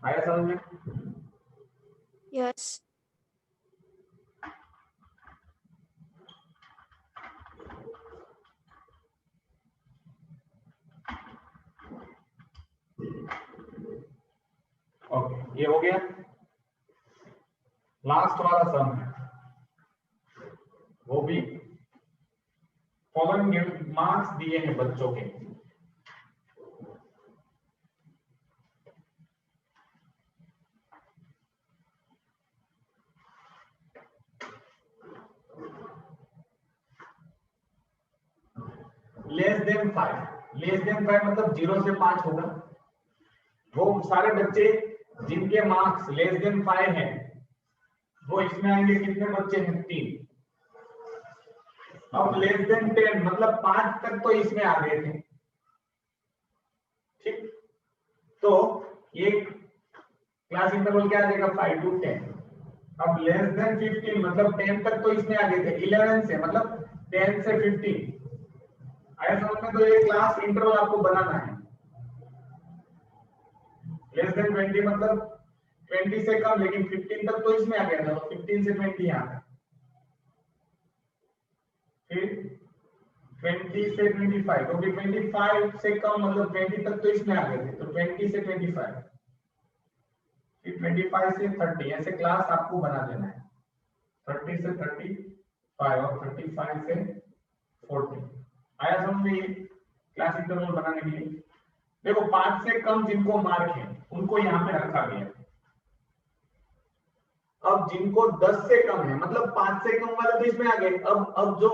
आया समझ में? यस। ओके, ये हो गया। लास्ट वाला सम है, वो भी फॉलोइंग मार्क्स दिए हैं बच्चों के। लेस देन 5 मतलब 0 से 5 होगा। वो सारे बच्चे जिनके मार्क्स लेस देन 5 हैं, वो इसमें आएंगे। कितने बच्चे हैं? 3। अब लेस देन 10 मतलब 5 तक तो इसमें आ गए थे, ठीक। तो ये क्लास इंटरवल क्या आ जाएगा? 5 to 10। अब लेस देन 15 मतलब 10 तक तो इसमें आ गए थे, 11 से मतलब 10 से 15 आया समझ में? तो ये क्लास इंटरवल आपको बनाना है। लेस देन 20 मतलब 20 से कम, लेकिन 15 तक तो इसमें आ गया था, 15 से 20 यहाँ, फिर 20 से 25, क्योंकि 25 से कम मतलब 20 तक तो इसमें आ गए थे, तो 20 से 25, फिर 25 से 30, ऐसे क्लास आपको बना देना है, 30 से 35 और 35 से 40। आया समझ में? क्लास इंटरवल बनाने के लिए देखो 5 से कम जिनको मार्क है उनको यहाँ पे रखा गया। अब जिनको 10 से कम है, मतलब 5 से कम वाले तो इसमें आ गए, अब जो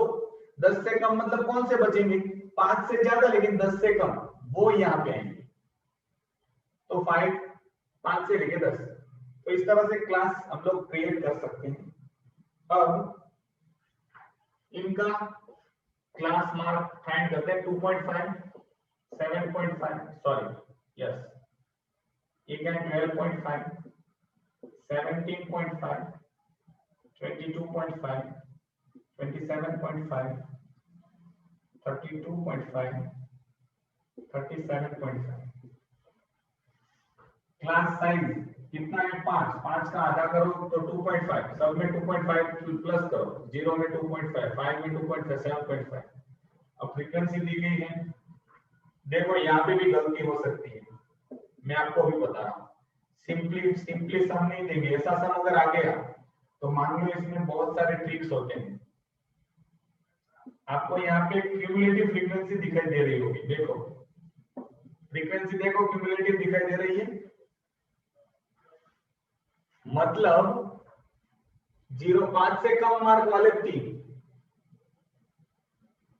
10 से कम मतलब कौन से बचेंगे? 5 से ज्यादा लेकिन 10 से कम, वो यहाँ पे आएंगे। तो 5 से लेके 10, तो इस तरह से क्लास हम लोग क्रिएट कर सकते हैं। अब इनका क्लास मार्क फाइंड करते हैं। 2.5, 7.5, सॉरी यस, ये क्या है? 12.5, 17.5, 22.5, 27.5, 32.5, 37.5। क्लास साइज कितना है? 5 का आधा करो तो 2.5, सब में 2.5 प्लस करो, 0 में 2.5, 5 में 2.5, 7.5। अब फ्रीक्वेंसी दी गई है, देखो यहाँ पे भी गलती हो सकती है, मैं आपको अभी बता रहा हूँ। सिंपली सम नहीं देंगे, ऐसा सम अगर आ गया तो मान लो इसमें बहुत सारे ट्रिक्स होते हैं। आपको यहाँ पे क्यूमुलेटिव फ्रीक्वेंसी दिखाई दे रही होगी, देखो फ्रीक्वेंसी देखो, क्यूमुलेटिव दिखाई दे रही है, मतलब 0.5 से कम मार्क वाले 3,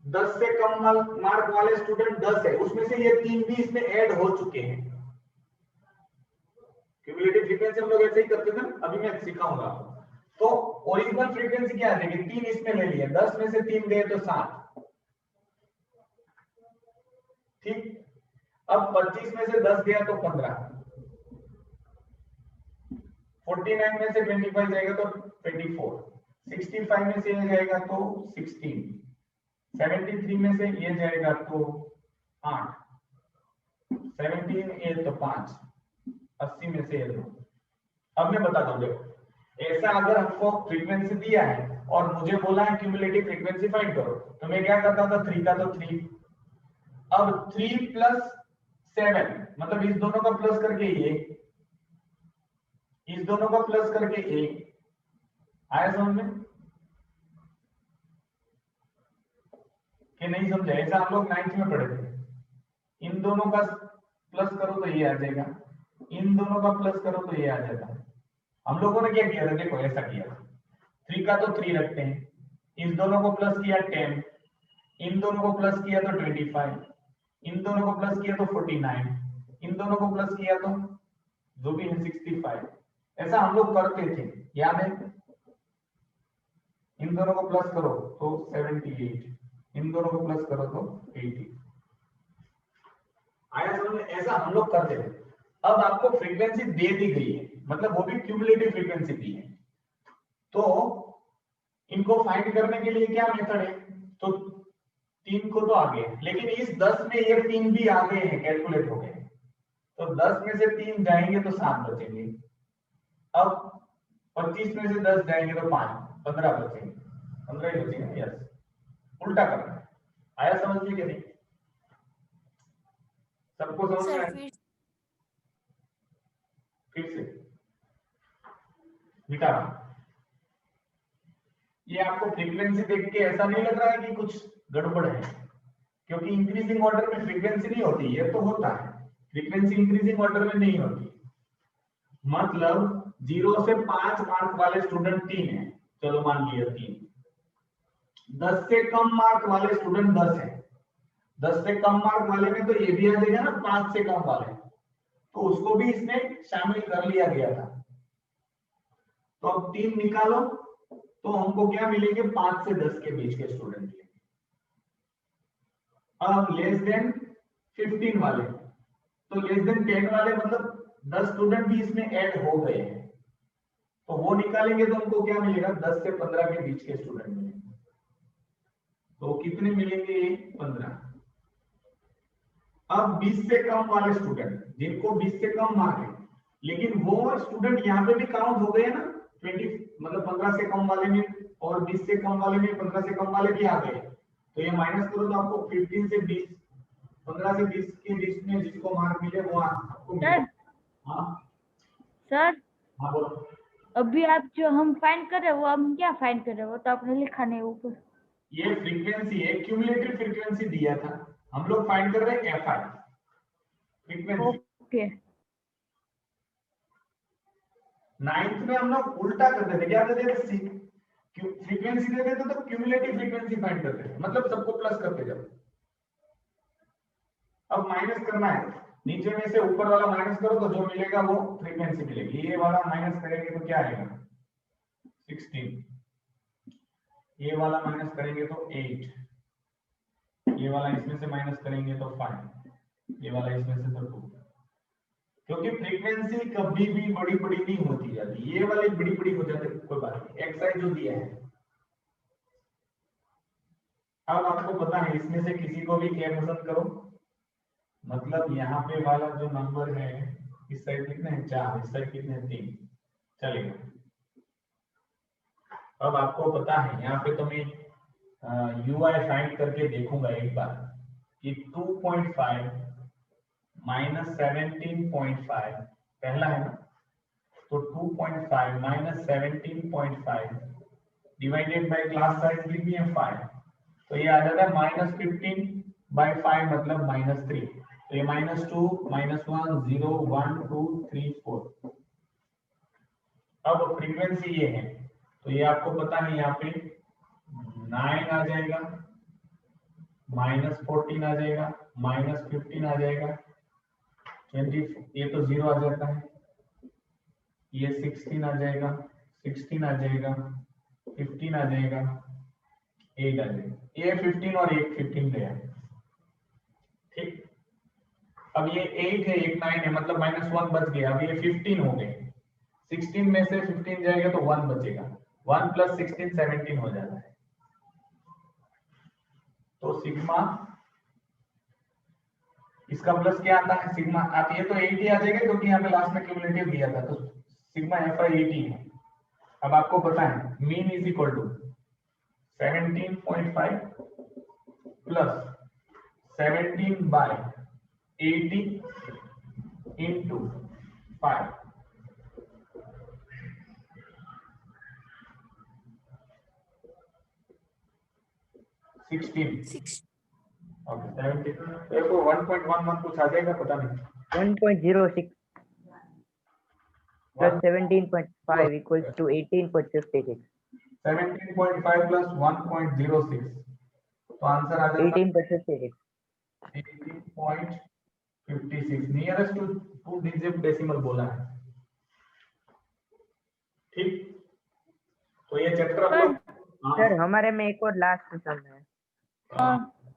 10 से कम मार्क वाले स्टूडेंट 10 है, उसमें से ये 3 भी इसमें ऐड हो चुके हैं। क्यूमुलेटिव फ्रीक्वेंसी हम लोग ऐसे ही करते थे, अभी मैं सिखाऊंगा। तो ओरिजिनल फ्रीक्वेंसी क्या है? 3 इसमें ले लिया, 10 में से 3 गए तो 7, ठीक। अब 25 में से 10 गया तो 15, 49 में से 25 जाएगा तो 24, 65 में से ये जाएगा तो 16, 73 में से ये जाएगा तो 8, 17 ये तो 5, 80 में से ये 2। अब मैं बताता हूँ, देखो ऐसा अगर हमको फ्रीक्वेंसी दिया है और मुझे बोला है क्यूमुलेटिव फ्रीक्वेंसी फाइंड करो, तो मैं क्या करता था? 3 का तो 3, अब 3 प्लस 7 मतलब इस दोनों का प्लस करके ये, इस दोनों का प्लस करके 1। आया समझ में कि नहीं समझे? ऐसा हम लोग 9th में पढ़े थे। इन दोनों का प्लस करो तो ये आ जाएगा, इन दोनों का प्लस करो तो ये आ जाएगा। हम लोगों ने क्या किया था? देखो ऐसा किया, 3 का तो 3 रखते हैं, इस दोनों को प्लस किया 10, इन दोनों को प्लस किया तो 25, इन दोनों को प्लस किया तो 49, इन दोनों को प्लस किया तो जो भी है 65। ऐसा हम लोग करते थे, याद है? इन दोनों को प्लस करो तो 78, इन दोनों को प्लस करो तो 80। आया समझ में? ऐसा हम लोग करते थे। अब आपको फ्रीक्वेंसी दे दी गई है, मतलब वो भी क्यूमुलेटिव फ्रीक्वेंसी दी है, तो इनको फाइंड करने के लिए क्या मेथड है? तो 3 को तो आ गए, लेकिन इस 10 में ये 3 भी आ गए हैं, कैलकुलेट हो गए, तो 10 में से 3 जाएंगे तो 7 बचेंगे। अब 25 में से 10 जाएंगे तो 5, 15 बचेंगे, 15 ही बचेंगे। यस, उल्टा करना है। आया समझ में कि नहीं? सबको समझ में सर आया? फिर से मिटा, ये आपको फ्रीक्वेंसी देख के ऐसा नहीं लग रहा है कि कुछ गड़बड़ है, क्योंकि इंक्रीजिंग ऑर्डर में फ्रीक्वेंसी नहीं होती, ये तो होता है, फ्रीक्वेंसी इंक्रीजिंग ऑर्डर में नहीं होती। मतलब 0 से 5 मार्क वाले स्टूडेंट 3 है, चलो मान लिया 3। 10 से कम मार्क वाले स्टूडेंट 10 है, 10 से कम मार्क वाले में तो ये भी आ जाएगा ना 5 से कम वाले, तो उसको भी इसमें शामिल कर लिया गया था। तो अब 3 निकालो तो हमको क्या मिलेंगे? 5 से 10 के बीच के स्टूडेंट मिलेंगे। अब लेस देन 15 वाले, तो लेस देन 10 वाले मतलब 10 स्टूडेंट भी इसमें ऐड हो गए हैं, तो वो निकालेंगे तो हमको क्या मिलेगा? 10 से 15 के बीच के स्टूडेंट मिलेंगे। तो कितने मिलेंगे? 15। अब 20 से कम वाले स्टूडेंट जिनको 20 से कम मार्क है, लेकिन वो स्टूडेंट यहाँ पे भी काउंट हो गए ना, 20 मतलब 15 से कम वाले में और 20 से कम वाले में 15 से कम वाले भी आ गए, तो ये माइनस करो तो आपको 15 से 20, 15 से 20 के बीच में जिसको मार्क मिले वो आपको मिले। सर हाँ सर हाँ बोलो। अभी आप जो हम फाइंड कर रहे हैं वो हम क्या फाइंड कर रहे हैं, वो तो आपने लिखा नहीं ऊपर। ये फ्रीक्वेंसी है, क्यूमुलेटिव फ्रीक्वेंसी दिया था, हम लोग फाइंड कर रहे हैं F I frequency. Okay 9th में हम लोग उल्टा करते थे, क्या करते थे, फ्रीक्वेंसी देते थे तो क्यूमुलेटिव फ्रीक्वेंसी फाइंड करते थे, मतलब सबको प्लस करते जाओ। अब माइनस करना है, नीचे में से ऊपर वाला माइनस करो तो जो मिलेगा वो फ्रीक्वेंसी मिलेगी। ये वाला माइनस करेंगे तो क्या आएगा 16, ये वाला माइनस करेंगे तो 8, ये वाला इसमें से माइनस करेंगे तो 5, ये वाला इसमें से तो 2। क्योंकि फ्रीक्वेंसी कभी भी बड़ी बड़ी नहीं होती जाती, ये वाली बड़ी बड़ी हो जाती है, कोई बात नहीं, एक्सरसाइज जो दिया है। अब आपको पता है इसमें से किसी को भी क्या पसंद करो, मतलब यहाँ पे वाला जो नंबर है इस साइड कितने हैं 4, इस साइड कितने हैं 3, चलेगा। अब आपको पता है यहाँ पे तो मैं UI फाइंड करके देखूंगा एक बार कि 2.5 माइनस 17.5 पहला है ना, तो 2.5 minus 17.5 divided by class size give me 5, तो ये आ जाता है माइनस 15 बाय 5 मतलब माइनस 3, तो ये माइनस 2 माइनस 1 0 1 2 3 4। अब फ्रीक्वेंसी ये है, तो ये आपको पता है यहाँ पे 9 आ जाएगा, माइनस 14 आ जाएगा, माइनस 15 आ जाएगा, 20 ये तो 0 आ जाता है, ये 16 आ जाएगा, 16 आ जाएगा, 15 आ जाएगा, 8 आ जाएगा, ये 15 और 1 15 गया, ठीक। अब ये 8 है, एक 9 है, मतलब माइनस 1 बच गया, अब ये 15 हो गए, 16 में से 15 जाएगा तो 1 बचेगा, 1 प्लस 16 17 हो जाता है। तो सिग्मा इसका प्लस क्या आता है सिग्मा, आप ये तो 80 आ जाएगा क्योंकि यहाँ पे लास्ट में क्यूमुलेटिव दिया था, तो सिग्मा FI 80 है। अब आपको पता है mean is equal to 17.5 plus 17 by 80 into 5, okay 70, देखो 1.11 कुछ आ जाएगा पता नहीं, 1.06 plus 17.5 equals to 18.56. 17.5 प्लस 1.06, तो आंसर आ जाता है 18.56. 18.56, नियरेस्ट टू 2 डिजिट डेसिमल बोला है, ठीक। तो ये चैप्टर आप लोग सर हमारे में एक और लास्ट सम है,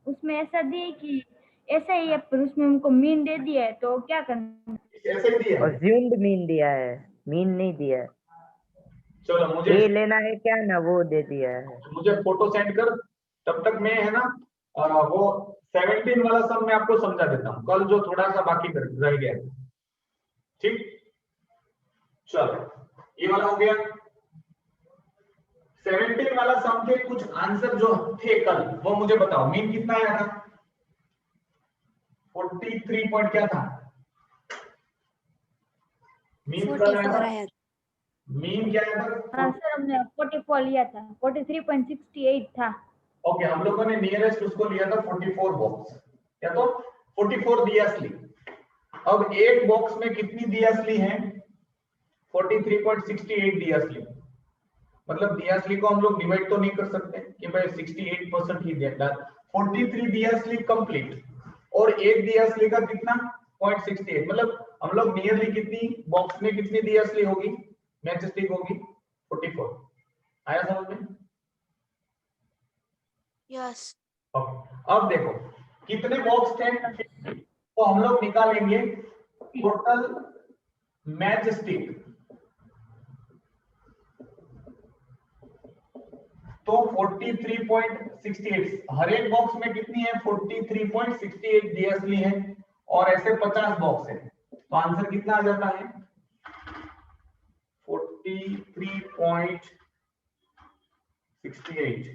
उसमें ऐसा दिया कि ऐसा ही है, पर उसमें हमको मीन दे दिया है, तो क्या करना? ऐसे ही दिया है। अज्यूम्ड मीन दिया है, मीन नहीं दिया है। चलो मुझे ए लेना है क्या ना, वो दे दिया है। मुझे फोटो सेंड कर, तब तक मैं है ना वो 17 वाला सम मैं आपको समझा देता हूँ कल, जो थोड़ा सा बाकी रह गया, ठीक। चलो ये वाला हो गया, 17 वाला सम के कुछ आंसर जो थे कल वो मुझे बताओ। मीन कितना आया था 43 पॉइंट क्या था, मीन कितना आया था, मीन क्या आया था? हाँ सर हमने 44 लिया था, 43.68 था। ओके हम लोगों ने नियरेस्ट उसको लिया था 44 बॉक्स, या तो 44 दियासली। अब एक बॉक्स में कितनी दियासली है 43.68 दियासली, मतलब दियासली को हम लोग डिवाइड तो नहीं कर सकते कि भाई 68% ही दिया, 43 दियासली कंप्लीट, और एक दियासली का कितना 0.68, मतलब हम लोग नियरली कितनी बॉक्स में कितनी दियासली होगी मैच स्टिक होगी 44। आया समझ में? यस। अब देखो कितने बॉक्स थे, तो हम लोग निकालेंगे टोटल मैच स्टिक, तो 43.68, हर एक बॉक्स में कितनी है 43.68 दियासली है, और ऐसे 50 बॉक्स है, तो आंसर कितना आ जाता है 43.68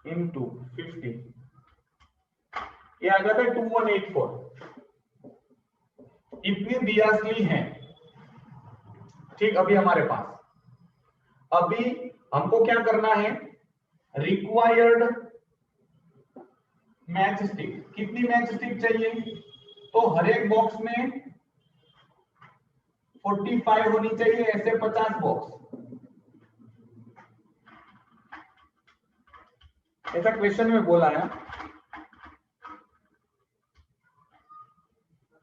into 50, ये आ जाता है 2184। इतनी दियासली हैं ठीक अभी हमारे पास। अभी हमको क्या करना है, रिक्वायर्ड मैच स्टिक, कितनी मैच स्टिक चाहिए, तो हर एक बॉक्स में 45 होनी चाहिए, ऐसे 50 बॉक्स। ऐसा क्वेश्चन में बोला है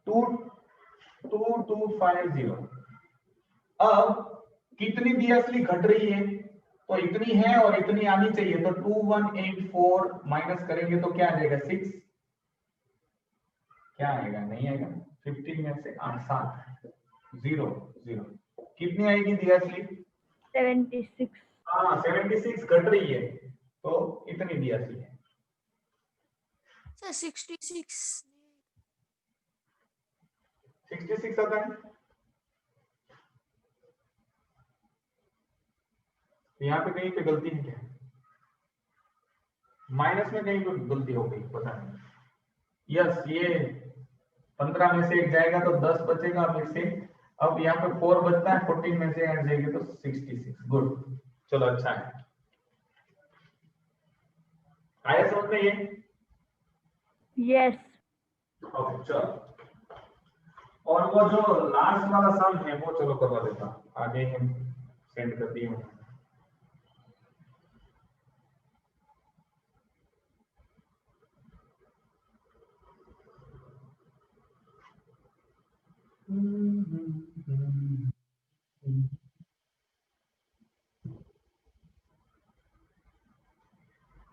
2250। अब कितनी दियासली घट रही है, तो इतनी है और इतनी आनी चाहिए, तो 2184 माइनस करेंगे तो क्या आ जाएगा 6, क्या आएगा, नहीं आएगा, 15 में से 8 0 0, कितनी आएगी दियासली 76। हाँ 76 घट रही है, तो इतनी दियासली है। सर 66 66 आता है, यहाँ पे कहीं पे गलती है क्या, माइनस में कहीं पे गलती हो गई पता नहीं। यस, ये 15 में से एक जाएगा तो 10 बचेगा फिर से, अब यहाँ पे 4 बचता है, 14 में से 8 जाएगी तो 66। गुड, चलो अच्छा है, आया समझ में ये? यस। ओके चलो, और वो जो लास्ट वाला सम है वो चलो करवा देता हूँ, आगे हम सेंड कर दिए हूँ।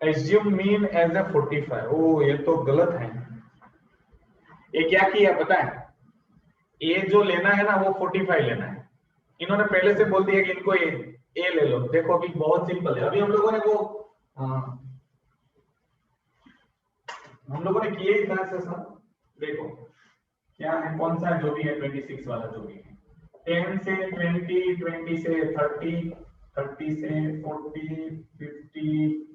Assume mean as a 45। ओ ये तो गलत है, ये क्या किया पता है, ये जो लेना है ना वो 45 लेना है, इन्होंने पहले से बोल दिया कि इनको ए ले लो। देखो अभी बहुत सिंपल है, अभी हम लोगों ने वो हम लोगों ने किए ही था सब। देखो क्या है, कौन सा जो भी है 26 वाला जो भी है, 10 से 20, 20 से 30, 30 से 40, 50,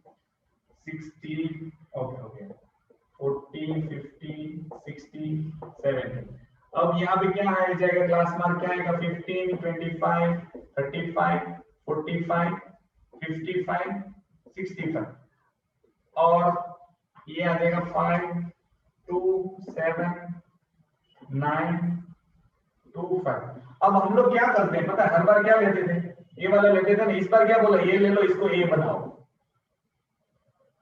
60, ओके ओके 40, 50, 60, 70। अब यहाँ पे क्या आ जाएगा, क्लास मार्क क्या आएगा 15, 25, 35, 45, 55, 65, और ये आ जाएगा 5, 2, 7, 9, 2, 5। अब हम लोग क्या करते हैं पता है, हर बार क्या लेते थे, ये वाला लेते थे ना, इस बार क्या बोला, ये ले लो, इसको ए बनाओ,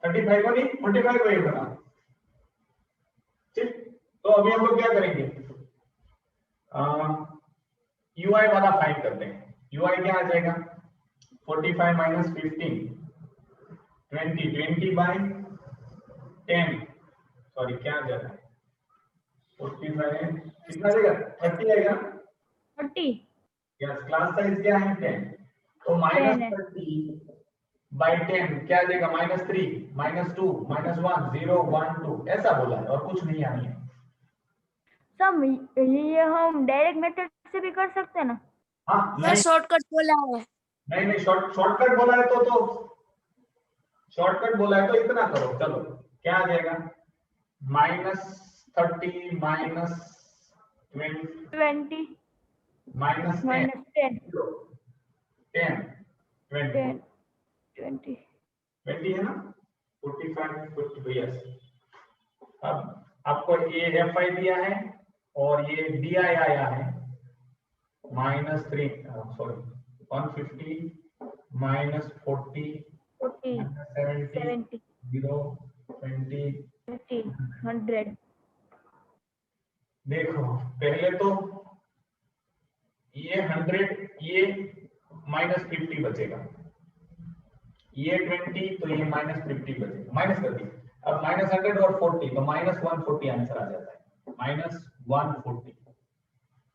35 को नहीं 45 को ए बनाओ, ठीक। तो अभी हम लोग क्या करेंगे, यूआई वाला फाइंड करते हैं। यूआई क्या आ जाएगा 45 माइनस 15, 20, 20 बाय 10, सॉरी क्या आ जाएगा 45 कितना आएगा 30 आएगा 30। यस, क्लास साइज क्या है 10, तो माइनस 30 बाय 10 क्या आ जाएगा -3, -2, -1, 0, 1, 2, ऐसा बोला है और कुछ नहीं आनी है। सम ये हम डायरेक्ट मेथड से भी कर सकते हैं ना? हाँ सर शॉर्टकट बोला है। नहीं शॉर्टकट बोला है तो शॉर्टकट बोला है तो इतना करो, चलो क्या आ जाएगा -30 -20 20 -10 -10 10 20 20 20 है ना 45 50। यस, अब आपको ये एफआई दिया है और ये डीआई आया है -3, सॉरी 150 -40 70 0 20 50 100। देखो पहले तो ये 100, ये -50 बचेगा, ये 20 तो ये -50 बचेगा, माइनस कर दिया। अब -100 और 40 तो -140 आंसर आ जाता है, -140।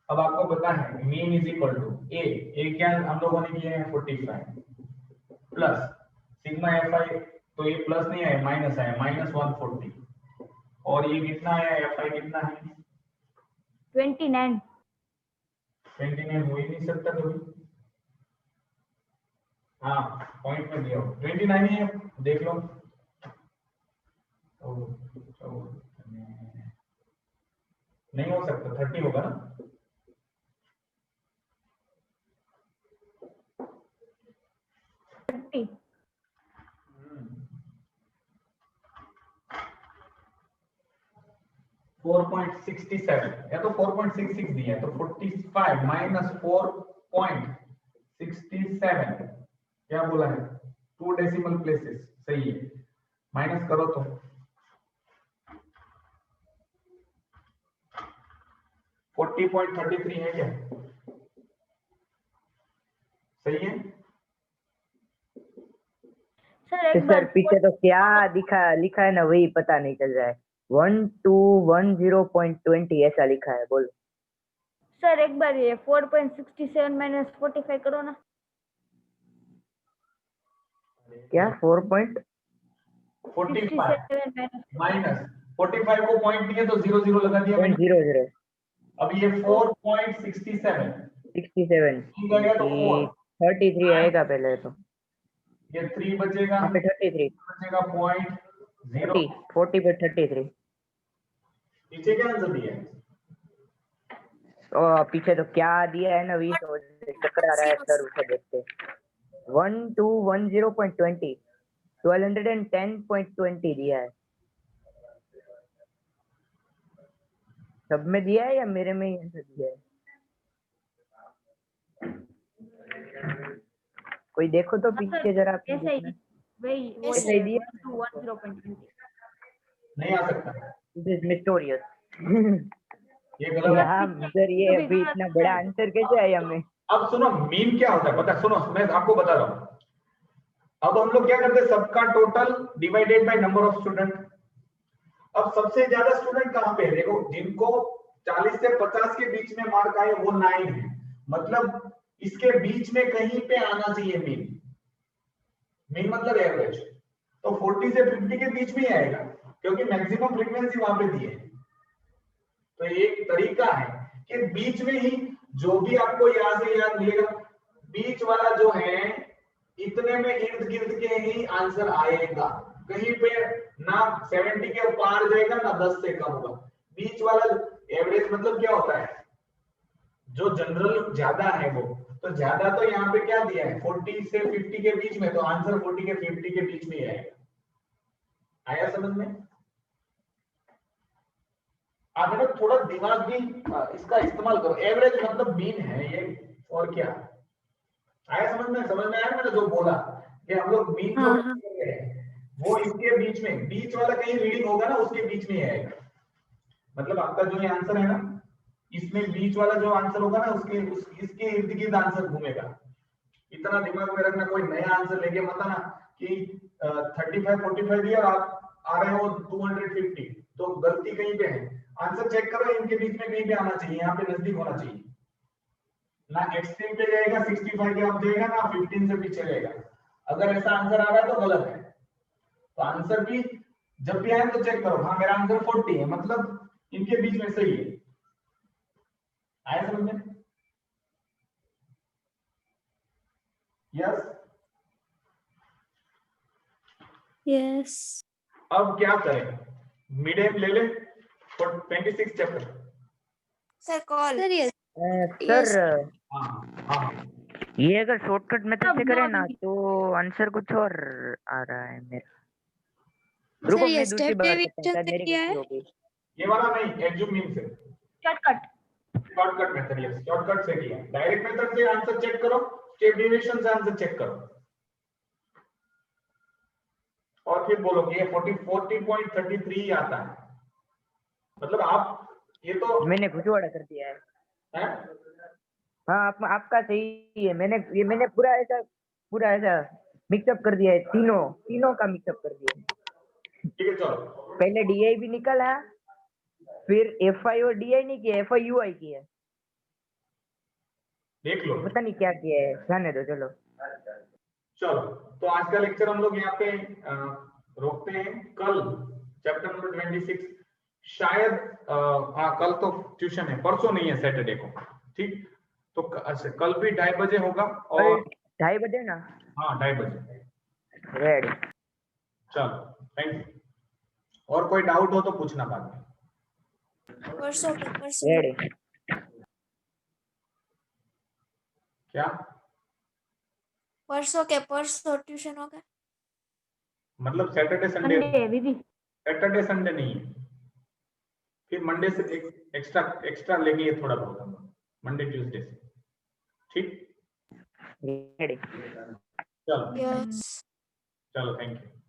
अब आपको पता है mean is equal to A क्या हम लोगों ने किया है 45 प्लस सिग्मा एफ आई, तो ये प्लस नहीं आया माइनस आया -140, और ये कितना है, एफ आई कितना है? 29। 29 हो ही नहीं सकता कभी। हाँ पॉइंट में दिया हो 29 ही है, देख लो। नहीं हो सकता, 30 होगा ना। 30। 4.67 या तो 4.66 दिया है, तो 45 माइनस 4.67 क्या बोला है, 2 डेसिमल प्लेसेस, सही है। माइनस करो तो 40.33 है क्या, सही है। सर एक सर बार पीछे तो क्या लिखा है ना, वही पता नहीं चल रहा है। 1210.20 ऐसा लिखा है, बोलो। सर एक बार ये 4.67 माइनस 45 करो ना। क्या 4.? 45 67 माइनस 45 को पॉइंट दिए तो 0 लगा दिया मैंने। 0.00 अब ये 4.67 67 गया तो 4, 33 आएगा पहले तो। ये 3 बचेगा, यहाँ पे 33 बचेगा 0.0। 40 पर 33। नीचे क्या आंसर दिया है? और पीछे तो क्या दिया है ना, वही तो चक्कर आ रहा है सर, उसे देखते। 1210.20 1210.20 दिया है। सब में दिया है या मेरे में ही आंसर दिया है? कोई देखो तो पीछे जरा अपने ऐसा ही देखना। वही वो ऐसे है ही। 1210.20। नहीं आ सकता, दिस इज मिस्टोरियस। ये गलत है। हाँ सर, ये अभी इतना बड़ा आंसर कैसे आया हमें? अब सुनो मीन क्या होता है पता है? सुनो मैं आपको बता रहा हूँ। अब हम लोग क्या करते हैं, सबका total divided by number of student. अब सबसे ज्यादा स्टूडेंट कहाँ पे है, देखो जिनको 40 से 50 के बीच में मार्क आए वो 9 है, मतलब इसके बीच में कहीं पे आना चाहिए मीन। मीन मतलब एवरेज, तो 40 से 50 के बीच में ही आएगा क्योंकि मैक्सिमम फ्रीक्वेंसी वहां पे दी है। तो एक तरीका है कि बीच में ही जो भी आपको यहाँ से याद मिलेगा, बीच वाला जो है इतने में इर्द गिर्द के ही आंसर आएगा, कहीं पे ना 70 के पार जाएगा ना 10 से कम होगा। बीच वाला एवरेज मतलब क्या होता है, जो जनरल ज्यादा है वो, तो ज्यादा तो यहाँ पे क्या दिया है 40 से 50 के बीच में, तो आंसर 40 के 50 के बीच में ही आएगा। आया समझ में? आप ना थोड़ा दिमाग भी इसका इस्तेमाल करो। एवरेज मतलब मीन है ये, और क्या। आया समझ में? समझ में आया मैंने जो बोला कि हम लोग मीन जो हाँ, हाँ। कर रहे हैं वो इसके बीच में, बीच वाला कहीं रीडिंग होगा ना उसके बीच में आएगा। मतलब आपका जो ये आंसर है ना, इसमें बीच वाला जो आंसर होगा ना इसके इर्द गिर्द आंसर घूमेगा। इतना दिमाग में रखना, कोई नया आंसर लेके मत आना कि 35 45 दिया और आप आ रहे हो 250, तो गलती कहीं पे है। आंसर चेक करो, इनके बीच में कहीं पे आना चाहिए, यहाँ पे नजदीक होना चाहिए। ना एक्सट्रीम पे जाएगा 65 के आप जाएगा, ना 15 से पीछे जाएगा। अगर ऐसा आंसर आ रहा है तो गलत है। तो आंसर भी जब भी आए तो चेक करो, हाँ मेरा आंसर 40 है, मतलब इनके बीच में सही है। आया समझ में? यस। यस अब क्या करें, मिड एम ले ले 26 चैप्टर। Sir call. सर ये सर हाँ हाँ ये अगर शॉर्टकट मेथड से अब करें ना दो तो आंसर कुछ और आ रहा है मेरा। सर रुको ये मैं दूसरी स्टेप बार करता हूँ, डेविएशन शायद से मेरी किया गलती है। हो गई। ये वाला नहीं, एग्जूम मीन से shortcut. Shortcut method, yes shortcut से किया। डायरेक्ट मेथड से आंसर चेक करो, स्टेप डेविएशन से आंसर चेक करो और फिर बोलो कि ये 40.33 आता है। मतलब आप ये तो मैंने घुसवाड़ा कर दिया है। है? हाँ आपका सही है। मैंने पूरा ऐसा मिक्सअप कर दिया है, तीनों का मिक्सअप कर दिया है। ठीक है चलो। पहले डीआई भी निकाला, फिर एफआई और डीआई नहीं किया, एफआई यूआई किया। देख लो, पता नहीं क्या किया है, जाने दो चलो। चलो तो आज का लेक्चर हम लोग यहाँ पे रोकते हैं। कल चैप्टर नंबर 26 शायद हाँ कल तो ट्यूशन है, परसों नहीं है, सैटरडे को। ठीक, तो कल भी 2:30 बजे होगा और 2:30 बजे ना? हाँ 2:30 बजे। रेडी। चलो थैंक यू। और कोई डाउट हो तो पूछना बाद में। परसों के परसों रेडी। क्या परसों के परसों ट्यूशन होगा? मतलब सैटरडे संडे? संडे दीदी। सैटरडे संडे नहीं है, फिर मंडे से एक्स्ट्रा लेंगे ये थोड़ा बहुत हम, मंडे ट्यूसडे से। ठीक, रेडी। चलो यस। चलो थैंक यू।